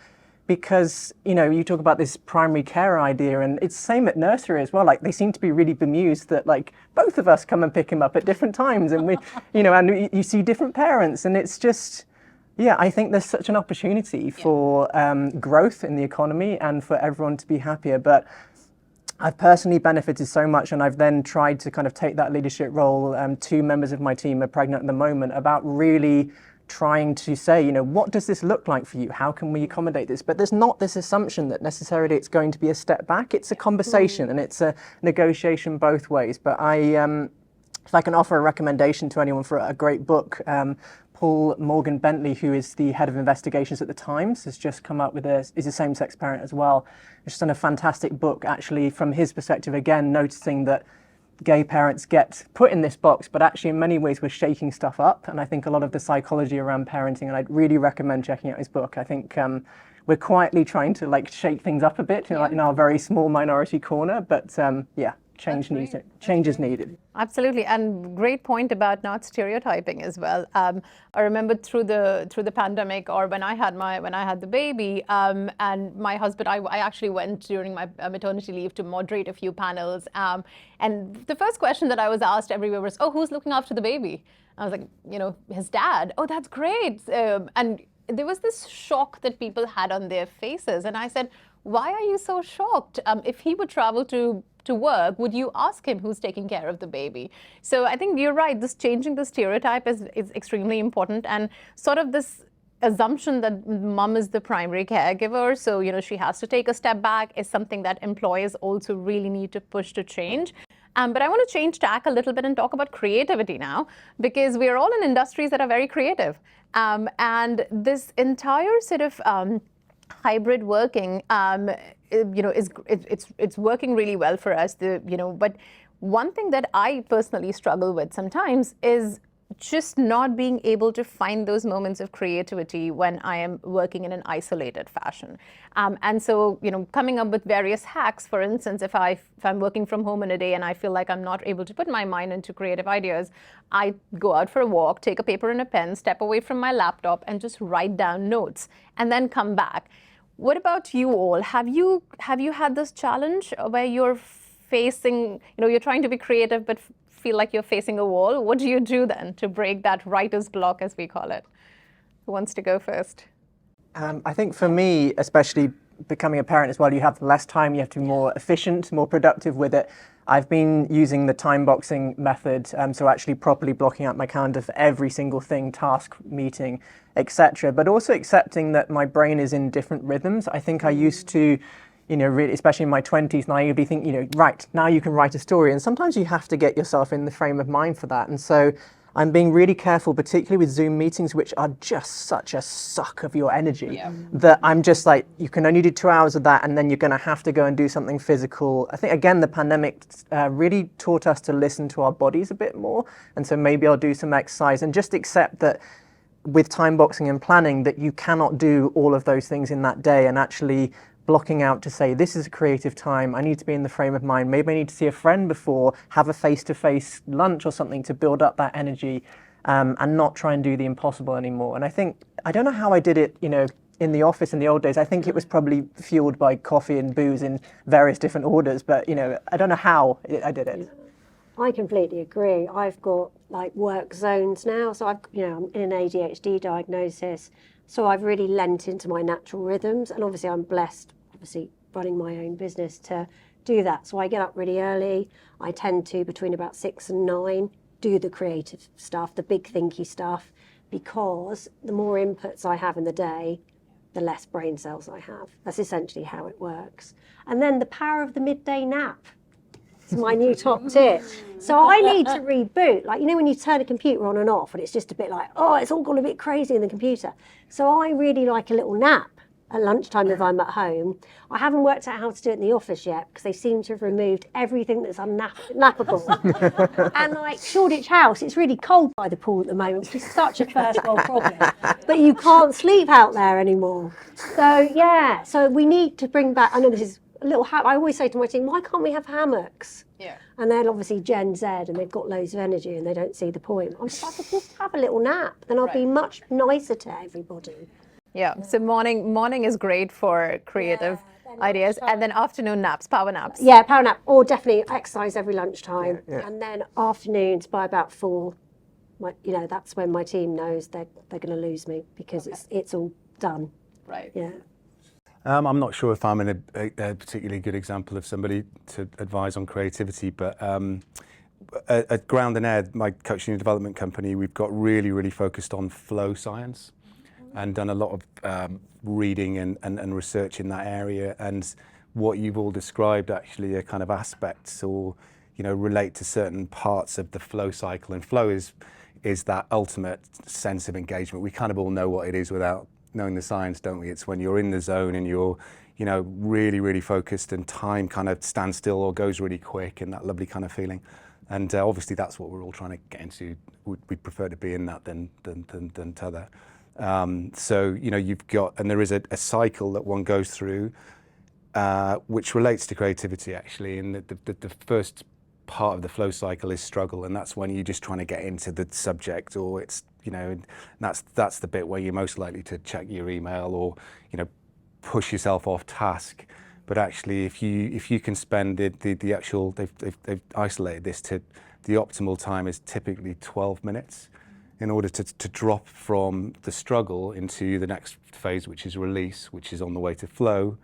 Because, you talk about this primary care idea, and it's the same at nursery as well. Like, they seem to be really bemused that, like, both of us come and pick him up at different times, and we, and you see different parents, and it's just, I think there's such an opportunity for growth in the economy and for everyone to be happier. But I've personally benefited so much, and I've then tried to kind of take that leadership role. 2 members of my team are pregnant at the moment, about really trying to say, what does this look like for you? How can we accommodate this? But there's not this assumption that necessarily it's going to be a step back. It's a conversation and it's a negotiation both ways. But if I can offer a recommendation to anyone for a great book, Paul Morgan Bentley, who is the head of investigations at the Times, has just come up with is a same-sex parent as well. He's just done a fantastic book, actually, from his perspective, again, noticing that gay parents get put in this box, but actually in many ways we're shaking stuff up. And I think a lot of the psychology around parenting, and I'd really recommend checking out his book. I think we're quietly trying to shake things up a bit, like in our very small minority corner, but change is needed. Absolutely, and great point about not stereotyping as well. I remember through the pandemic, or when I had the baby, and my husband, I actually went during my maternity leave to moderate a few panels, and the first question that I was asked everywhere was, "Oh, who's looking after the baby?" I was like, his dad. Oh, that's great, and there was this shock that people had on their faces, and I said, "Why are you so shocked? If he would travel to work, would you ask him who's taking care of the baby?" So I think you're right, this changing the stereotype is extremely important, and sort of this assumption that mom is the primary caregiver, so she has to take a step back, is something that employers also really need to push to change. But I want to change tack a little bit and talk about creativity now, because we are all in industries that are very creative. And this entire sort of hybrid working, it's working really well for us. But one thing that I personally struggle with sometimes is just not being able to find those moments of creativity when I am working in an isolated fashion. And so, coming up with various hacks, for instance, if I'm working from home in a day and I feel like I'm not able to put my mind into creative ideas, I go out for a walk, take a paper and a pen, step away from my laptop and just write down notes and then come back. What about you all? Have you had this challenge where you're facing, you're trying to be creative but feel like you're facing a wall? What do you do then to break that writer's block, as we call it? Who wants to go first? I think for me, especially becoming a parent as well, you have less time, you have to be more efficient, more productive with it. I've been using the time boxing method, so actually properly blocking out my calendar for every single thing, task, meeting, etc. But also accepting that my brain is in different rhythms. I think I used to, really, especially in my 20s, naively think, right, now you can write a story. And sometimes you have to get yourself in the frame of mind for that. And so I'm being really careful, particularly with Zoom meetings, which are just such a suck of your energy, that I'm just like, you can only do 2 hours of that, and then you're going to have to go and do something physical. I think, again, the pandemic really taught us to listen to our bodies a bit more. And so maybe I'll do some exercise and just accept that with time boxing and planning, that you cannot do all of those things in that day, and actually blocking out to say, this is a creative time, I need to be in the frame of mind, maybe I need to see a friend before, have a face-to-face lunch or something to build up that energy, and not try and do the impossible anymore. And I think, I don't know how I did it, in the office in the old days. I think it was probably fueled by coffee and booze in various different orders, but I don't know how I did it. I completely agree. I've got work zones now, so I'm in an ADHD diagnosis, so I've really lent into my natural rhythms, and obviously I'm blessed, running my own business, to do that. So I get up really early. I tend to, between about 6 and 9, do the creative stuff, the big thinky stuff, because the more inputs I have in the day, the less brain cells I have. That's essentially how it works. And then the power of the midday nap. It's my new top tip. So I need to reboot. When you turn a computer on and off and it's just a bit like, it's all gone a bit crazy in the computer. So I really like a little nap at lunchtime if I'm at home. I haven't worked out how to do it in the office yet, because they seem to have removed everything that's unnappable. And Shoreditch House, it's really cold by the pool at the moment, which is such a first world problem. But you can't sleep out there anymore. So we need to bring back, I know this is a little I always say to my team, why can't we have hammocks? Yeah. And they're obviously Gen Z and they've got loads of energy and they don't see the point. I'm just like, just have a little nap, then I'll be much nicer to everybody. Yeah, so morning is great for creative ideas, and then afternoon naps, power naps. Yeah, power nap, or definitely exercise every lunchtime. And then afternoons by about 4, that's when my team knows they're going to lose me, because it's all done. Right. Yeah. I'm not sure if I'm a particularly good example of somebody to advise on creativity, but at Ground and Air, my coaching and development company, we've got really focused on flow science and done a lot of reading and research in that area. And what you've all described actually are kind of aspects or, relate to certain parts of the flow cycle. And flow is that ultimate sense of engagement. We kind of all know what it is without knowing the science, don't we? It's when you're in the zone and you're, really focused, and time kind of stands still or goes really quick, and that lovely kind of feeling. And obviously that's what we're all trying to get into. We'd prefer to be in that than t'other. So, you've got, and there is a cycle that one goes through, which relates to creativity actually. And the first part of the flow cycle is struggle, and that's when you're just trying to get into the subject, or it's, that's the bit where you're most likely to check your email or, push yourself off task. But actually, if you can spend the actual, they've isolated this to the optimal time is typically 12 minutes in order to drop from the struggle into the next phase, which is release, which is on the way to flow,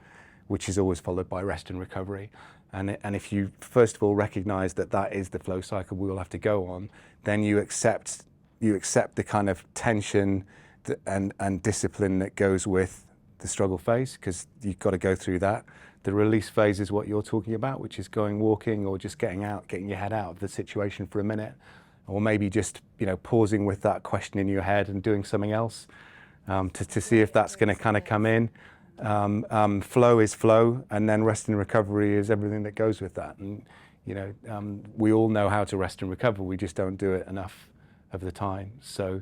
which is always followed by rest and recovery. And if you first of all recognize that is the flow cycle we will have to go on, then you accept the kind of tension and discipline that goes with the struggle phase, because you've got to go through that. The release phase is what you're talking about, which is walking, or just getting your head out of the situation for a minute, or maybe just pausing with that question in your head and doing something else to see if that's going to kind of come in. Flow is flow, and then rest and recovery is everything that goes with that. And we all know how to rest and recover. We just don't do it enough of the time. So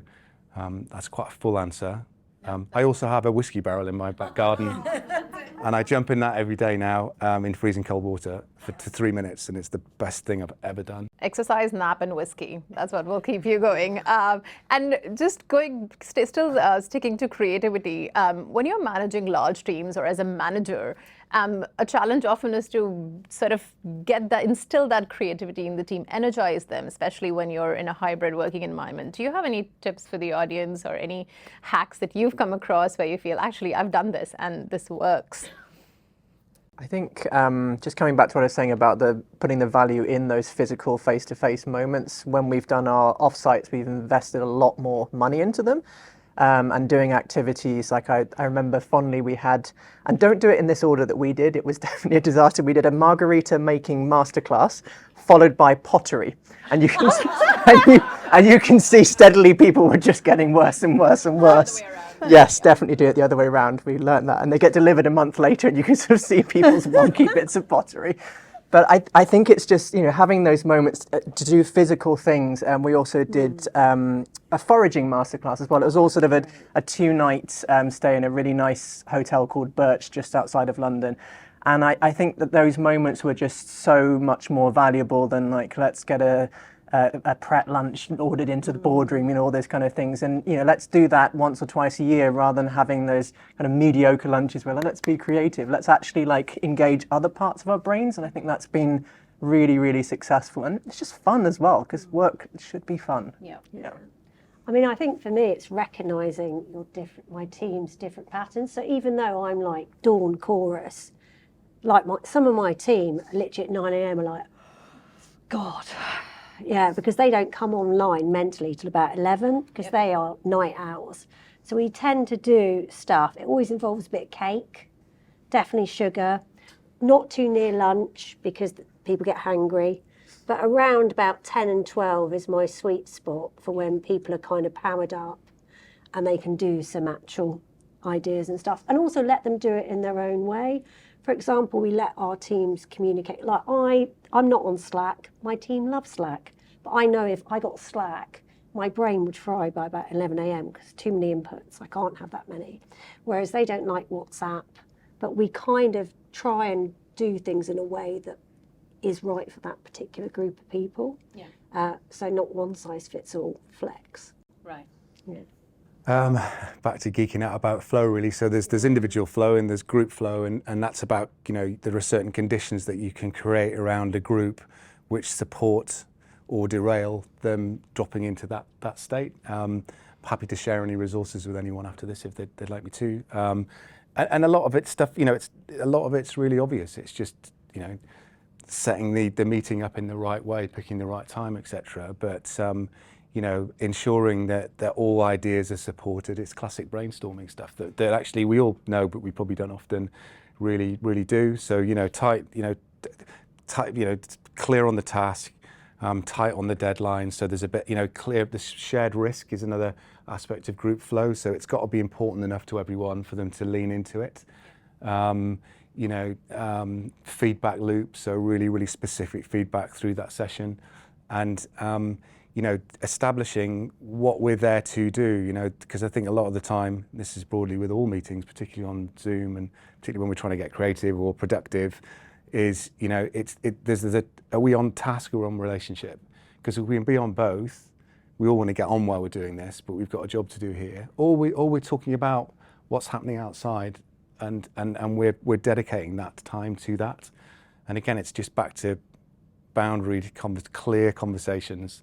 that's quite a full answer. I also have a whiskey barrel in my back garden, and I jump in that every day now in freezing cold water for 3 minutes, and it's the best thing I've ever done. Exercise, nap, and whiskey. That's what will keep you going. And just still sticking to creativity, when you're managing large teams or as a manager, a challenge often is to sort of instill that creativity in the team, energize them, especially when you're in a hybrid working environment. Do you have any tips for the audience or any hacks that you've come across where you feel, actually, I've done this and this works? I think just coming back to what I was saying about putting the value in those physical face-to-face moments, when we've done our offsites, we've invested a lot more money into them. And doing activities like I remember fondly we had, and don't do it in this order that we did, it was definitely a disaster. We did a margarita making masterclass followed by pottery, and you can and you can see steadily people were just getting worse and worse and worse. Yes, definitely do it the other way around. We learned that, and they get delivered a month later, and you can sort of see people's wonky bits of pottery. But I think it's just having those moments to do physical things. And we also did a foraging masterclass as well. It was all sort of a 2-night stay in a really nice hotel called Birch just outside of London. And I think that those moments were just so much more valuable than let's get a Pret lunch ordered into the boardroom, all those kind of things. And, let's do that once or twice a year rather than having those kind of mediocre lunches where let's be creative. Let's actually engage other parts of our brains. And I think that's been really, really successful. And it's just fun as well, because work should be fun. Yeah. I mean, I think for me, it's recognising my team's different patterns. So even though I'm like dawn chorus, some of my team literally at 9 a.m. are like, God. Yeah, because they don't come online mentally till about 11 because they are night owls. So we tend to do stuff. It always involves a bit of cake, definitely sugar, not too near lunch because people get hungry. But around about 10 and 12 is my sweet spot for when people are kind of powered up and they can do some actual ideas and stuff. And also let them do it in their own way. For example, we let our teams communicate. I'm not on Slack. My team loves Slack. But I know if I got Slack, my brain would fry by about 11 a.m. because too many inputs. I can't have that many. Whereas they don't like WhatsApp. But we kind of try and do things in a way that is right for that particular group of people. Yeah. So not one size fits all flex. Right. Yeah. Back to geeking out about flow, really. So there's individual flow and there's group flow, and that's about, there are certain conditions that you can create around a group which support or derail them dropping into that state. Happy to share any resources with anyone after this if they'd like me to. And a lot of it's stuff, a lot of it's really obvious. It's just, setting the meeting up in the right way, picking the right time, etc. But ensuring that all ideas are supported. It's classic brainstorming stuff that actually we all know, but we probably don't often really do. So tight, clear on the task, tight on the deadline. So there's a bit, clear. The shared risk is another aspect of group flow. So it's got to be important enough to everyone for them to lean into it. Feedback loop. So really specific feedback through that session, and establishing what we're there to do, because I think a lot of the time, this is broadly with all meetings, particularly on Zoom and particularly when we're trying to get creative or productive, is, are we on task or on relationship? Because if we can be on both, we all want to get on while we're doing this, but we've got a job to do here. Or we're talking about what's happening outside, and we're dedicating that time to that. And again, it's just back to clear conversations,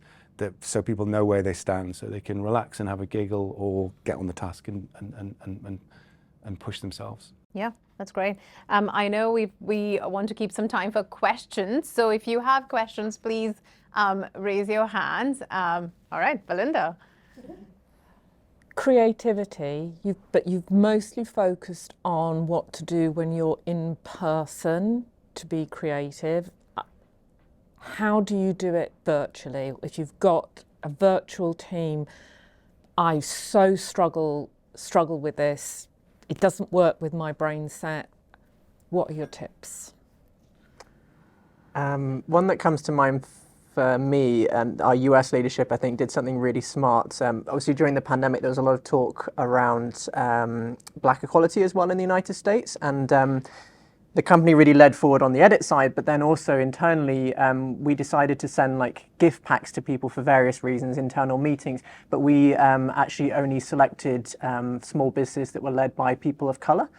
so people know where they stand, so they can relax and have a giggle or get on the task and push themselves. Yeah, that's great. I know we want to keep some time for questions, so if you have questions, please raise your hands. All right, Belinda. creativity, but you've mostly focused on what to do when you're in person to be creative. How do you do it virtually? If you've got a virtual team, I so struggle with this. It doesn't work with my brain set. What are your tips? One that comes to mind for me, our US leadership, I think, did something really smart. Obviously, during the pandemic, there was a lot of talk around black equality as well in the United States. And the company really led forward on the edit side, but then also internally, we decided to send like gift packs to people for various reasons, internal meetings, but we actually only selected small businesses that were led by people of color.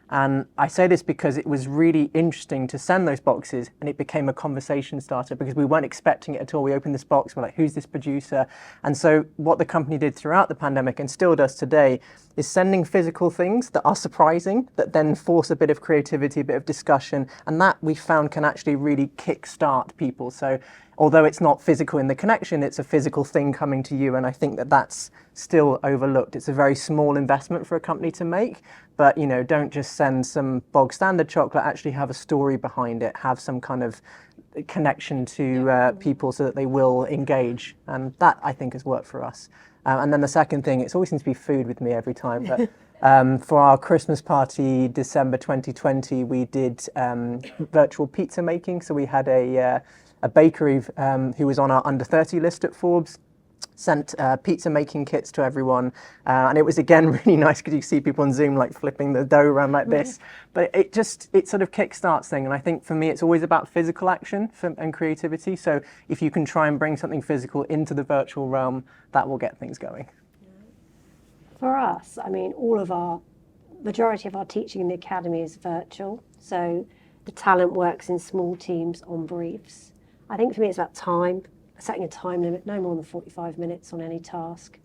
And I say this because it was really interesting to send those boxes, and it became a conversation starter because we weren't expecting it at all. We opened this box, we're like, who's this producer? And so what the company did throughout the pandemic, and still does today, is sending physical things that are surprising, that then force a bit of creativity, a bit of discussion, and that we found can actually really kickstart people. So although it's not physical in the connection, it's a physical thing coming to you, and I think that that's still overlooked. It's a very small investment for a company to make, but you know, don't just send some bog standard chocolate, actually have a story behind it, have some kind of connection to people so that they will engage, and that I think has worked for us. And then the second thing, it always seems to be food with me every time, but for our Christmas party, December 2020, we did virtual pizza making. So we had a bakery who was on our under 30 list at Forbes, sent pizza making kits to everyone, and it was again really nice because you see people on Zoom like flipping the dough around like this, but it sort of kickstarts thing. And I think for me it's always about physical action and creativity, so if you can try and bring something physical into the virtual realm, that will get things going. For us, I mean, majority of our teaching in the academy is virtual, so the talent works in small teams on briefs. I think for me it's about time, setting a time limit, no more than 45 minutes on any task.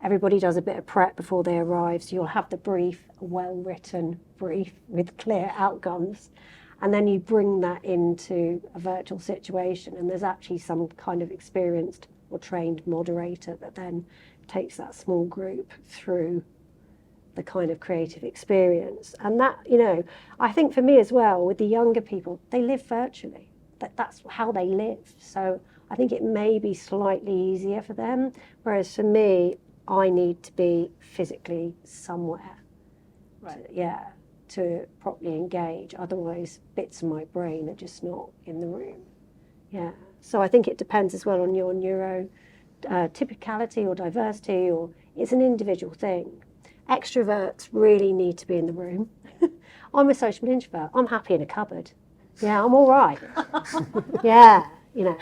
Everybody does a bit of prep before they arrive, so you'll have the brief, a well-written brief with clear outcomes, and then you bring that into a virtual situation, and there's actually some kind of experienced or trained moderator that then takes that small group through the kind of creative experience. And that, you know, I think for me as well, with the younger people, they live virtually. That's how they live. So I think it may be slightly easier for them, whereas for me, I need to be physically somewhere, to properly engage. Otherwise, bits of my brain are just not in the room. Yeah. So I think it depends as well on your neuro typicality or diversity, or it's an individual thing. Extroverts really need to be in the room. I'm a social introvert. I'm happy in a cupboard. Yeah, I'm all right. Yeah, you know.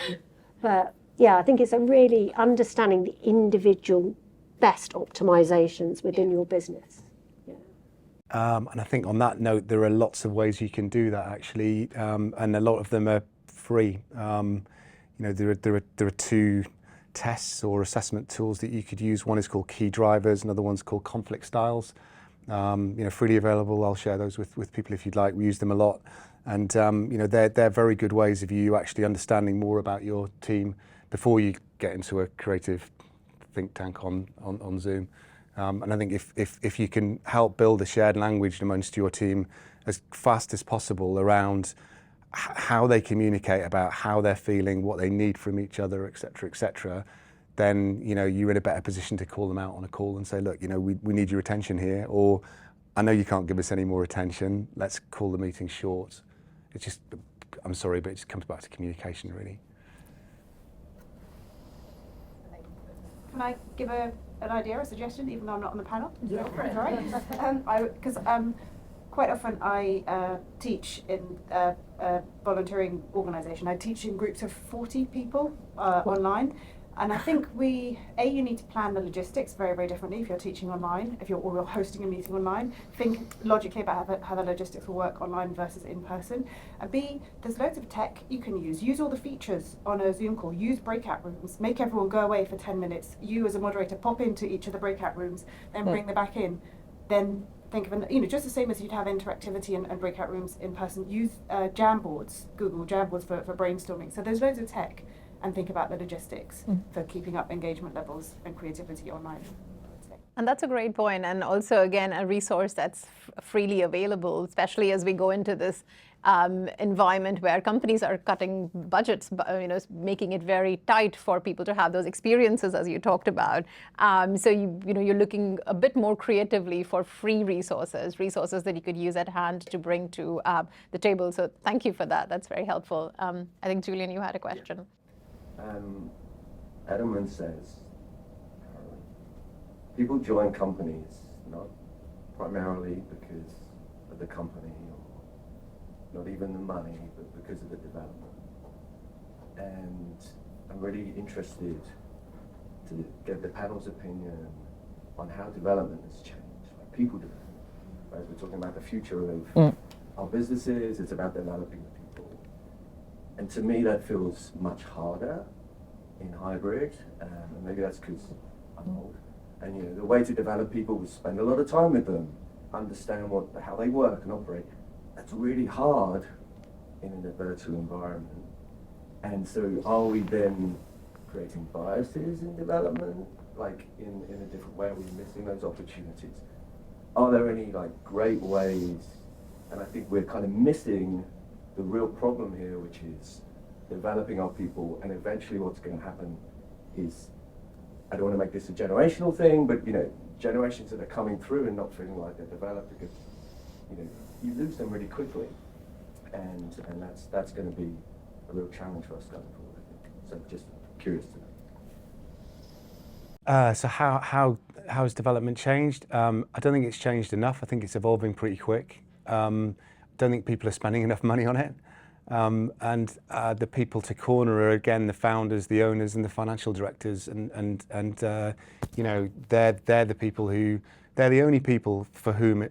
But yeah, I think it's a really understanding the individual best optimizations within your business. Yeah. And I think on that note, there are lots of ways you can do that actually, and a lot of them are free. You know, there are two tests or assessment tools that you could use. One is called Key Drivers, another one's called Conflict Styles. You know, freely available. I'll share those with people if you'd like. We use them a lot. And you know, they're very good ways of you actually understanding more about your team before you get into a creative think tank on Zoom. And I think if you can help build a shared language amongst your team as fast as possible around how they communicate about how they're feeling, what they need from each other, etc., then you know you're in a better position to call them out on a call and say, look, you know, we need your attention here, or I know you can't give us any more attention. Let's call the meeting short. It's just, I'm sorry, but it just comes back to communication, really. Can I give an idea, a suggestion, even though I'm not on the panel? Yeah. All right. Because quite often I teach in a volunteering organisation. I teach in groups of 40 people online. And I think you need to plan the logistics very, very differently if you're teaching online, or you're hosting a meeting online. Think logically about how the logistics will work online versus in person. And B, there's loads of tech you can use. Use all the features on a Zoom call. Use breakout rooms. Make everyone go away for 10 minutes. You as a moderator pop into each of the breakout rooms, then bring them back in. Then think of just the same as you'd have interactivity and breakout rooms in person. Use Jamboards, Google Jamboards for brainstorming. So there's loads of tech. And think about the logistics for keeping up engagement levels and creativity online. And that's a great point. And also, again, a resource that's freely available, especially as we go into this environment where companies are cutting budgets, making it very tight for people to have those experiences, as you talked about. So you're looking a bit more creatively for free resources that you could use at hand to bring to the table. So thank you for that. That's very helpful. I think, Julian, you had a question. Edelman says people join companies not primarily because of the company or not even the money, but because of the development. And I'm really interested to get the panel's opinion on how development has changed, like people development. As we're talking about the future of our businesses, it's about developing the people. And to me, that feels much harder in hybrid, and maybe that's because I'm old. And the way to develop people was spend a lot of time with them, understand how they work and operate. That's really hard in a virtual environment. And so are we then creating biases in development, like in a different way? Are we missing those opportunities? Are there any great ways? And I think we're kind of missing the real problem here, which is developing our people, and eventually what's going to happen is, I don't want to make this a generational thing, but generations that are coming through and not feeling like they're developed, because you lose them really quickly, and that's going to be a real challenge for us going forward, I think. So just curious to know. So how has development changed? I don't think it's changed enough. I think it's evolving pretty quick. Don't think people are spending enough money on it. And the people to corner are, again, the founders, the owners, and the financial directors, and they're the people they're the only people for whom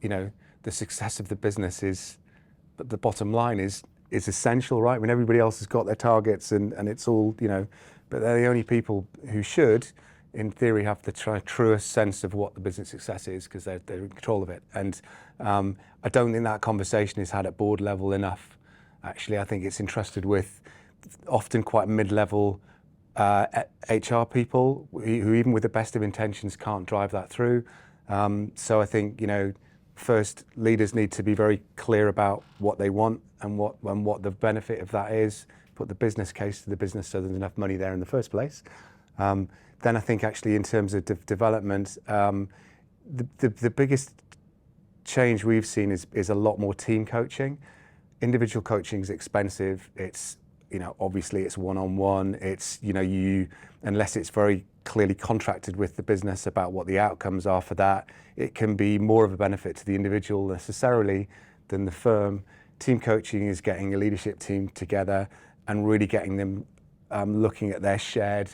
the success of the business is, but the bottom line is essential, right? When everybody else has got their targets and it's all, but they're the only people who should, in theory, have the truest sense of what the business success is, because they're in control of it. And I don't think that conversation is had at board level enough. Actually, I think it's entrusted with often quite mid-level HR people who even with the best of intentions can't drive that through. So I think, first, leaders need to be very clear about what they want and what the benefit of that is, put the business case to the business so there's enough money there in the first place. Then I think actually in terms of development, the biggest change we've seen is a lot more team coaching. Individual coaching is expensive. It's, obviously it's one-on-one. It's, unless it's very clearly contracted with the business about what the outcomes are for that, it can be more of a benefit to the individual necessarily than the firm. Team coaching is getting a leadership team together and really getting them looking at their shared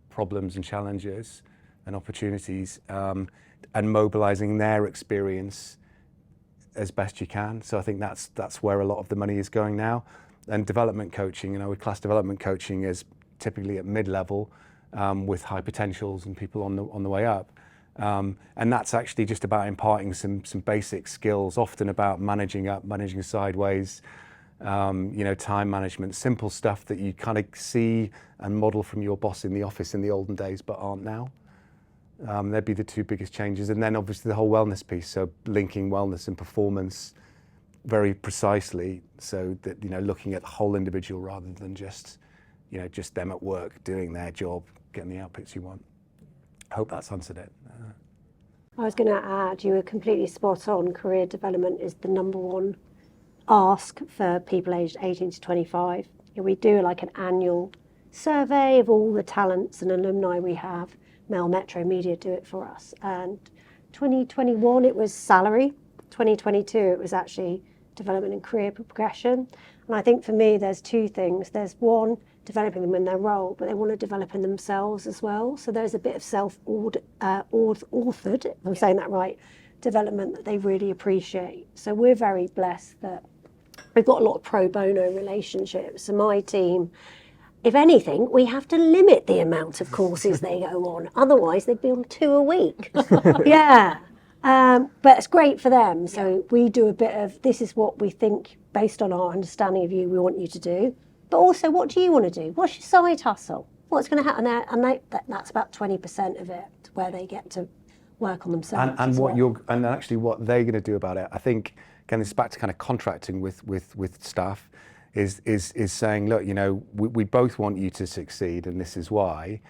problems and challenges and opportunities, and mobilizing their experience as best you can. So I think that's where a lot of the money is going now. And development coaching, we class development coaching as typically at mid-level, with high potentials and people on the way up. And that's actually just about imparting some basic skills, often about managing up, managing sideways, time management, simple stuff that you kind of see and model from your boss in the office in the olden days, but aren't now. That'd be the two biggest changes. And then obviously the whole wellness piece, so linking wellness and performance very precisely, so that, looking at the whole individual rather than just them at work doing their job, getting the outputs you want. I hope that's answered it. I was going to add, you were completely spot on. Career development is the number one ask for people aged 18 to 25. We do an annual survey of all the talents and alumni we have. Mel Metro Media do it for us. And 2021, it was salary. 2022, it was actually development and career progression. And I think for me, there's two things. There's one, developing them in their role, but they want to develop in themselves as well. So there's a bit of self-authored, if I'm saying that right, development that they really appreciate. So we're very blessed that we've got a lot of pro bono relationships. So my team, if anything, we have to limit the amount of courses they go on. Otherwise, they'd be on 2 a week. Yeah. But it's great for them. So we do a bit of, this is what we think, based on our understanding of you, we want you to do. But also, what do you want to do? What's your side hustle? What's going to happen there? And that's about 20% of it, where they get to work on themselves. And as what well. you're and actually what they're going to do about it. I think again, it's back to kind of contracting with staff, is saying, look, you know, we both want you to succeed, and this is why.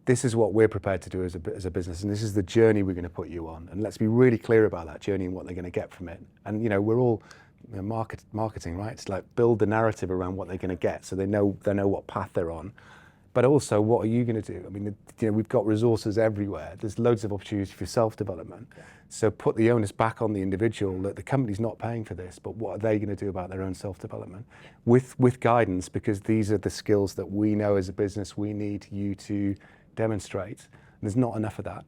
This is what we're prepared to do as a business, and this is the journey we're going to put you on. And let's be really clear about that journey and what they're going to get from it. And you know, we're all marketing, right? It's like build the narrative around what they're going to get, so they know what path they're on. But also, what are you going to do? I mean, you know, we've got resources everywhere. There's loads of opportunities for self-development. Yeah. So put the onus back on the individual that the company's not paying for this, but what are they going to do about their own self-development with guidance? Because these are the skills that we know as a business we need you to demonstrate. And there's not enough of that.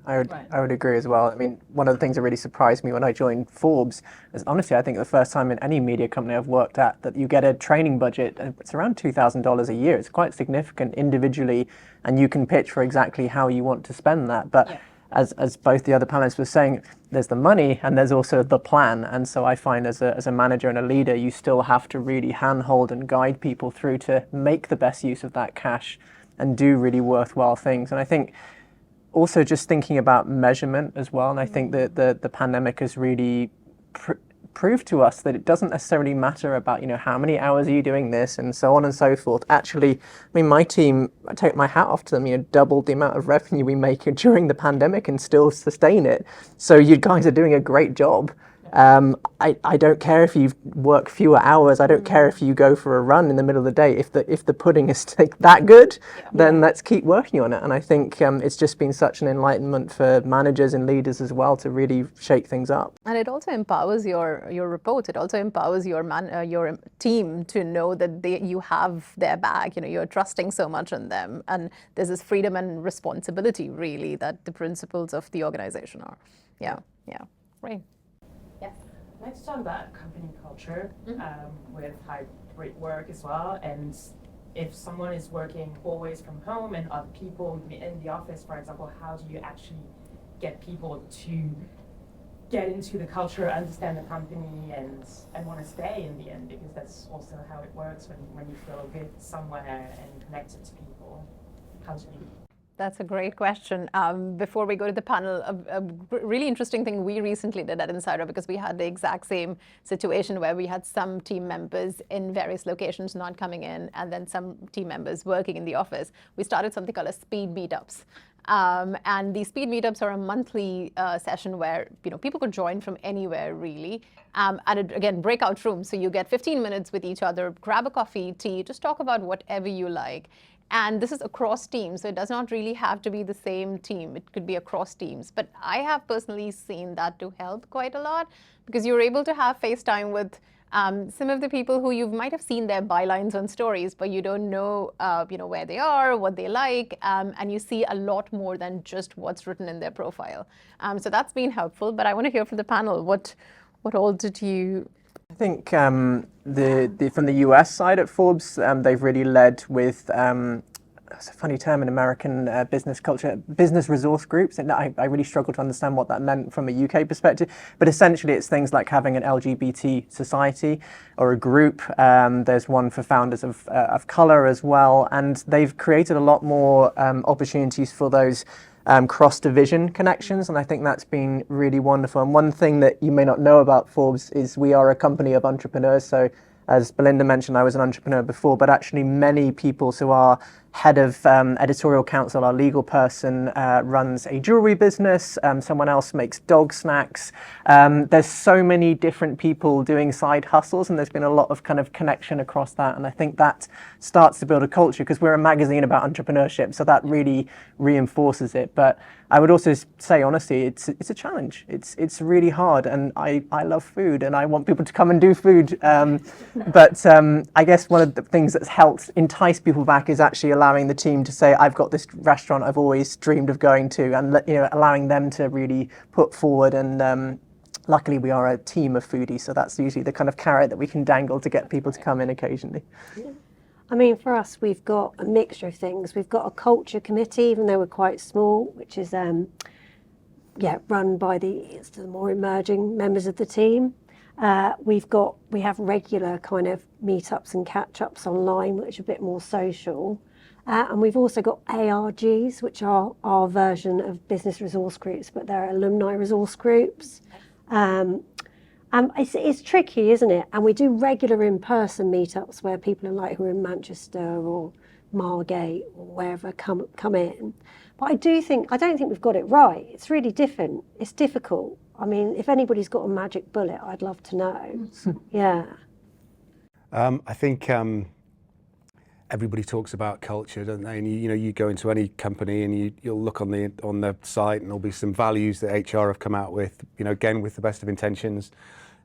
I would agree as well. I mean, one of the things that really surprised me when I joined Forbes is honestly, I think the first time in any media company I've worked at that you get a training budget, it's around $2,000 a year. It's quite significant individually, and you can pitch for exactly how you want to spend that. But as both the other panelists were saying, there's the money and there's also the plan. And so I find as a manager and a leader, you still have to really handhold and guide people through to make the best use of that cash and do really worthwhile things. And I think also just thinking about measurement as well, and I think that the pandemic has really proved to us that it doesn't necessarily matter about, you know, how many hours are you doing this and so on and so forth. Actually, I mean, my team, I take my hat off to them, you know, doubled the amount of revenue we make during the pandemic and still sustain it. So you guys are doing a great job. I don't care if you work fewer hours. I don't care if you go for a run in the middle of the day. If the pudding is that good, then let's keep working on it. And I think it's just been such an enlightenment for managers and leaders as well to really shake things up. And it also empowers your report. It also empowers your team to know that you have their back. You know, you're trusting so much on them, and there's this freedom and responsibility really that the principles of the organization are. Yeah. Right. Let's talk about company culture with hybrid work as well. And if someone is working always from home and other people in the office, for example, how do you actually get people to get into the culture, understand the company, and want to stay in the end? Because that's also how it works when you feel good somewhere and connected to people. How do you? That's a great question. Before we go to the panel, a really interesting thing we recently did at Insider, because we had the exact same situation where we had some team members in various locations not coming in, and then some team members working in the office. We started something called a speed meetups. And these speed meetups are a monthly session where, you know, people could join from anywhere really. And again, breakout rooms. So you get 15 minutes with each other, grab a coffee, tea, just talk about whatever you like. And this is across teams, so it does not really have to be the same team. It could be across teams. But I have personally seen that to help quite a lot, because you're able to have FaceTime with some of the people who you might have seen their bylines on stories, but you don't know, where they are, what they like, and you see a lot more than just what's written in their profile. So that's been helpful. But I want to hear from the panel. What all did you? I think from the US side at Forbes, they've really led with it's a funny term in American business culture, business resource groups. And I really struggle to understand what that meant from a UK perspective. But essentially, it's things like having an LGBT society or a group. There's one for founders of colour as well. And they've created a lot more opportunities for those cross-division connections, and I think that's been really wonderful. And one thing that you may not know about Forbes is we are a company of entrepreneurs. So as Belinda mentioned, I was an entrepreneur before, but actually many people, so our head of editorial council, our legal person, runs a jewelry business. Someone else makes dog snacks. There's so many different people doing side hustles, and there's been a lot of kind of connection across that. And I think that starts to build a culture, because we're a magazine about entrepreneurship, so that really reinforces it. But I would also say, honestly, it's a challenge. It's really hard, and I love food, and I want people to come and do food. But I guess one of the things that's helped entice people back is actually allowing the team to say, I've got this restaurant I've always dreamed of going to, and allowing them to really put forward. And luckily we are a team of foodies, so that's usually the kind of carrot that we can dangle to get people to come in occasionally. Yeah. I mean, for us, we've got a mixture of things. Have got a culture committee, even though we're quite small, which is run by the more emerging members of the team. We have regular kind of meetups and catch-ups online, which are a bit more social. And we've also got ARGs, which are our version of business resource groups, but they're alumni resource groups. It's tricky, isn't it? And we do regular in-person meetups where people are like who are in Manchester or Margate or wherever come in. But I don't think we've got it right. It's really different. It's difficult. I mean, if anybody's got a magic bullet, I'd love to know. Yeah. I think everybody talks about culture, don't they? And you go into any company and you'll look on the site and there'll be some values that HR have come out with. Again with the best of intentions.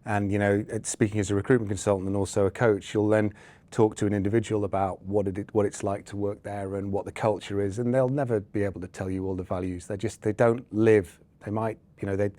And speaking as a recruitment consultant and also a coach, you'll then talk to an individual about what it's like to work there and what the culture is, and they'll never be able to tell you all the values. They don't live. They might, they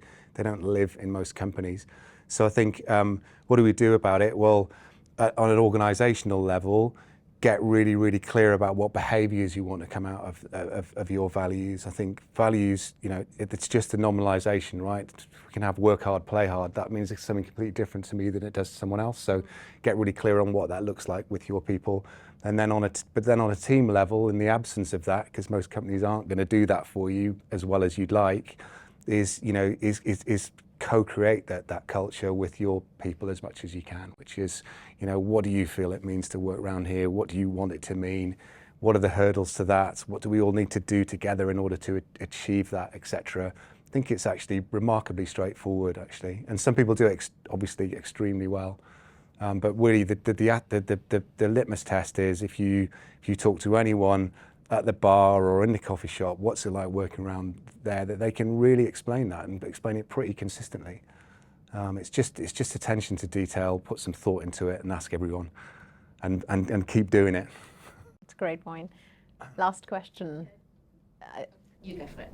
don't live in most companies. So I think, what do we do about it? Well, on an organisational level, get really, really clear about what behaviours you want to come out of your values. I think values, it's just a nominalisation, right? We can have work hard, play hard. That means it's something completely different to me than it does to someone else. So get really clear on what that looks like with your people. And then on a team level, in the absence of that, because most companies aren't going to do that for you as well as you'd like, is co-create that culture with your people as much as you can, which is, what do you feel it means to work around here? What do you want it to mean? What are the hurdles to that? What do we all need to do together in order to achieve that, etc.? I think it's actually remarkably straightforward, actually. And some people do it obviously extremely well. But really, the litmus test is if you talk to anyone at the bar or in the coffee shop, what's it like working around there, that they can really explain that and explain it pretty consistently. It's just attention to detail, put some thought into it and ask everyone and keep doing it. That's a great point. Last question. You go for it.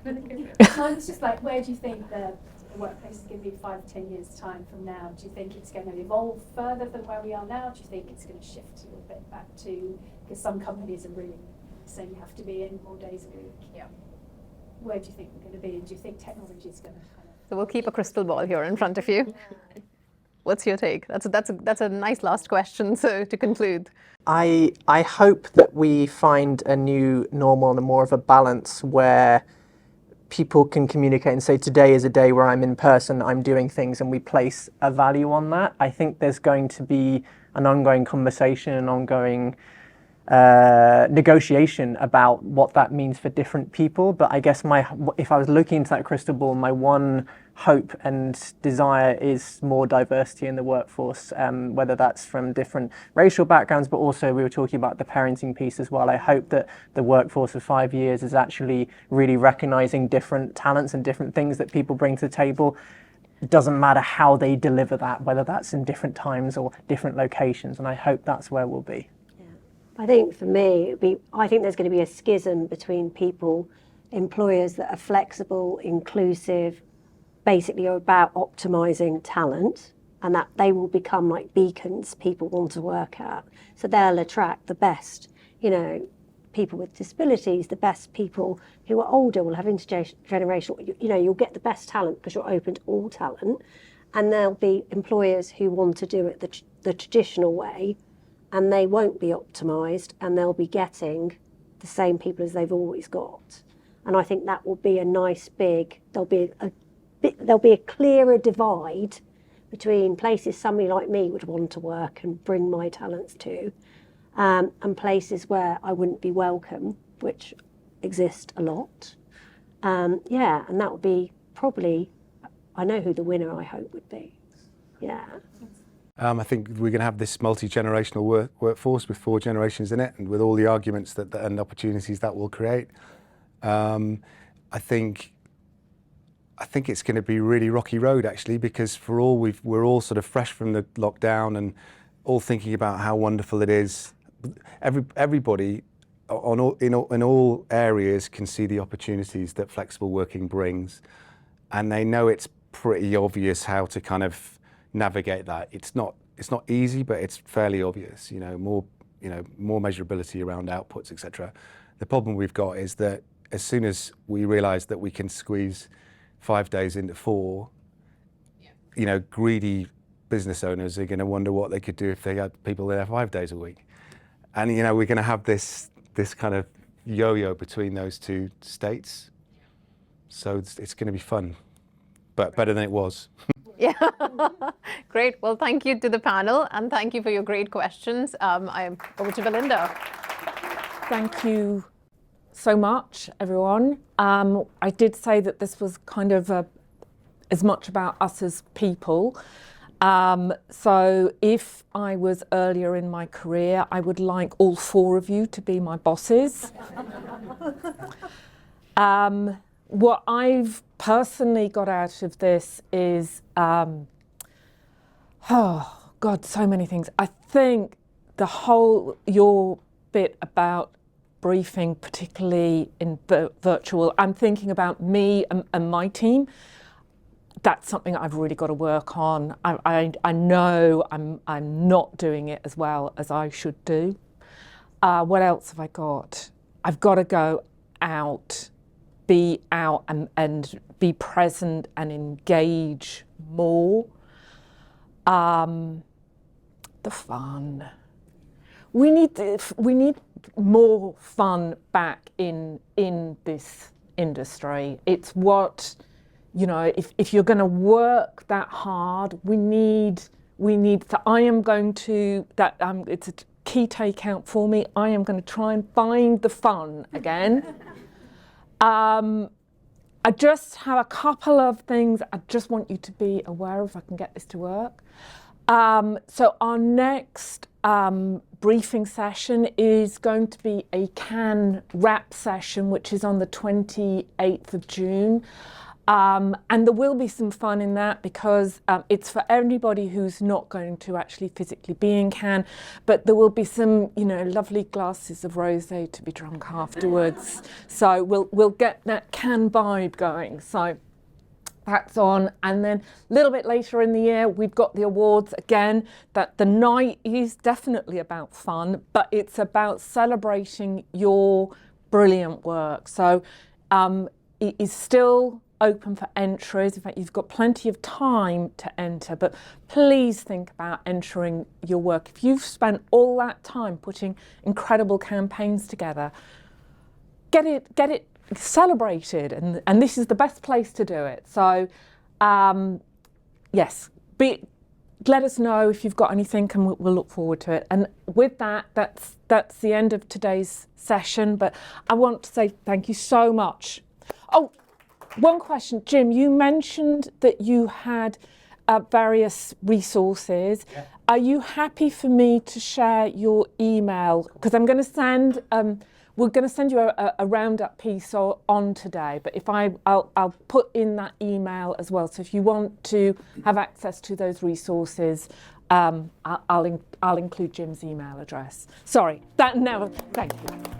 It's just like, where do you think the workplace is going to be 5-10 years time from now? Do you think it's going to evolve further than where we are now? Do you think it's going to shift a little bit back to, because some companies are really saying you have to be in more days a week? Yeah. Where do you think we're going to be, and do you think technology is going to kind of... So we'll keep a crystal ball here in front of you. What's your take? That's a nice last question. So to conclude, I hope that we find a new normal and more of a balance where people can communicate and say, today is a day where I'm in person, I'm doing things, and we place a value on that. I think there's going to be an ongoing conversation, an ongoing negotiation about what that means for different people. But I guess if I was looking into that crystal ball, my one hope and desire is more diversity in the workforce, whether that's from different racial backgrounds, but also we were talking about the parenting piece as well. I hope that the workforce of 5 years is actually really recognising different talents and different things that people bring to the table. It doesn't matter how they deliver that, whether that's in different times or different locations, and I hope that's where we'll be. I think for me, I think there's going to be a schism between employers that are flexible, inclusive, basically are about optimising talent, and that they will become like beacons people want to work at. So they'll attract the best, people with disabilities, the best people who are older will have intergenerational, you'll get the best talent because you're open to all talent. And there'll be employers who want to do it the traditional way, and they won't be optimised, and they'll be getting the same people as they've always got. And I think that will be a nice there'll be a clearer divide between places somebody like me would want to work and bring my talents to, and places where I wouldn't be welcome, which exist a lot. And that would be probably, I know who the winner I hope would be. Yeah. I think we're going to have this multi-generational workforce with 4 generations in it, and with all the arguments and opportunities that will create. I think it's going to be really rocky road, actually, because we're all sort of fresh from the lockdown and all thinking about how wonderful it is. Everybody in all areas can see the opportunities that flexible working brings, and they know it's pretty obvious how to kind of navigate that. It's not easy, but it's fairly obvious. More measurability around outputs, etc. The problem we've got is that as soon as we realise that we can squeeze 5 days into 4, greedy business owners are going to wonder what they could do if they had people there 5 days a week. And we're going to have this this kind of yo-yo between those two states. So it's going to be fun, but better than it was. Yeah, great. Well, thank you to the panel, and thank you for your great questions. I am over to Belinda. Thank you so much, everyone. I did say that this was kind of as much about us as people. So if I was earlier in my career, I would like all 4 of you to be my bosses. What I've personally got out of this is, oh God, so many things. I think your bit about briefing, particularly in virtual, I'm thinking about me and my team. That's something I've really got to work on. I know I'm not doing it as well as I should do. What else have I got? I've got to go out, be out and be present and engage more. The fun. We need more fun back in this industry. It's what, you know, if you're going to work that hard, we need. So I am going to it's a key takeout for me. I am going to try and find the fun again. I just have a couple of things I just want you to be aware of if I can get this to work. So our next briefing session is going to be a CAN wrap session, which is on the 28th of June. And there will be some fun in that because it's for anybody who's not going to actually physically be in CAN, but there will be some, you know, lovely glasses of rosé to be drunk afterwards. So we'll get that CAN vibe going. So that's on. And then a little bit later in the year, we've got the awards again. That the night is definitely about fun, but it's about celebrating your brilliant work. So it is still open for entries. In fact, you've got plenty of time to enter, but please think about entering your work. If you've spent all that time putting incredible campaigns together, get it celebrated, and this is the best place to do it. So yes, let us know if you've got anything, and we'll look forward to it. And with that, that's the end of today's session, but I want to say thank you so much. Oh, one question, Jim, you mentioned that you had various resources. Yeah. Are you happy for me to share your email? Because I'm going to send, we're going to send you a roundup piece on today, but if I'll put in that email as well. So if you want to have access to those resources, I'll include Jim's email address. Sorry, thank you.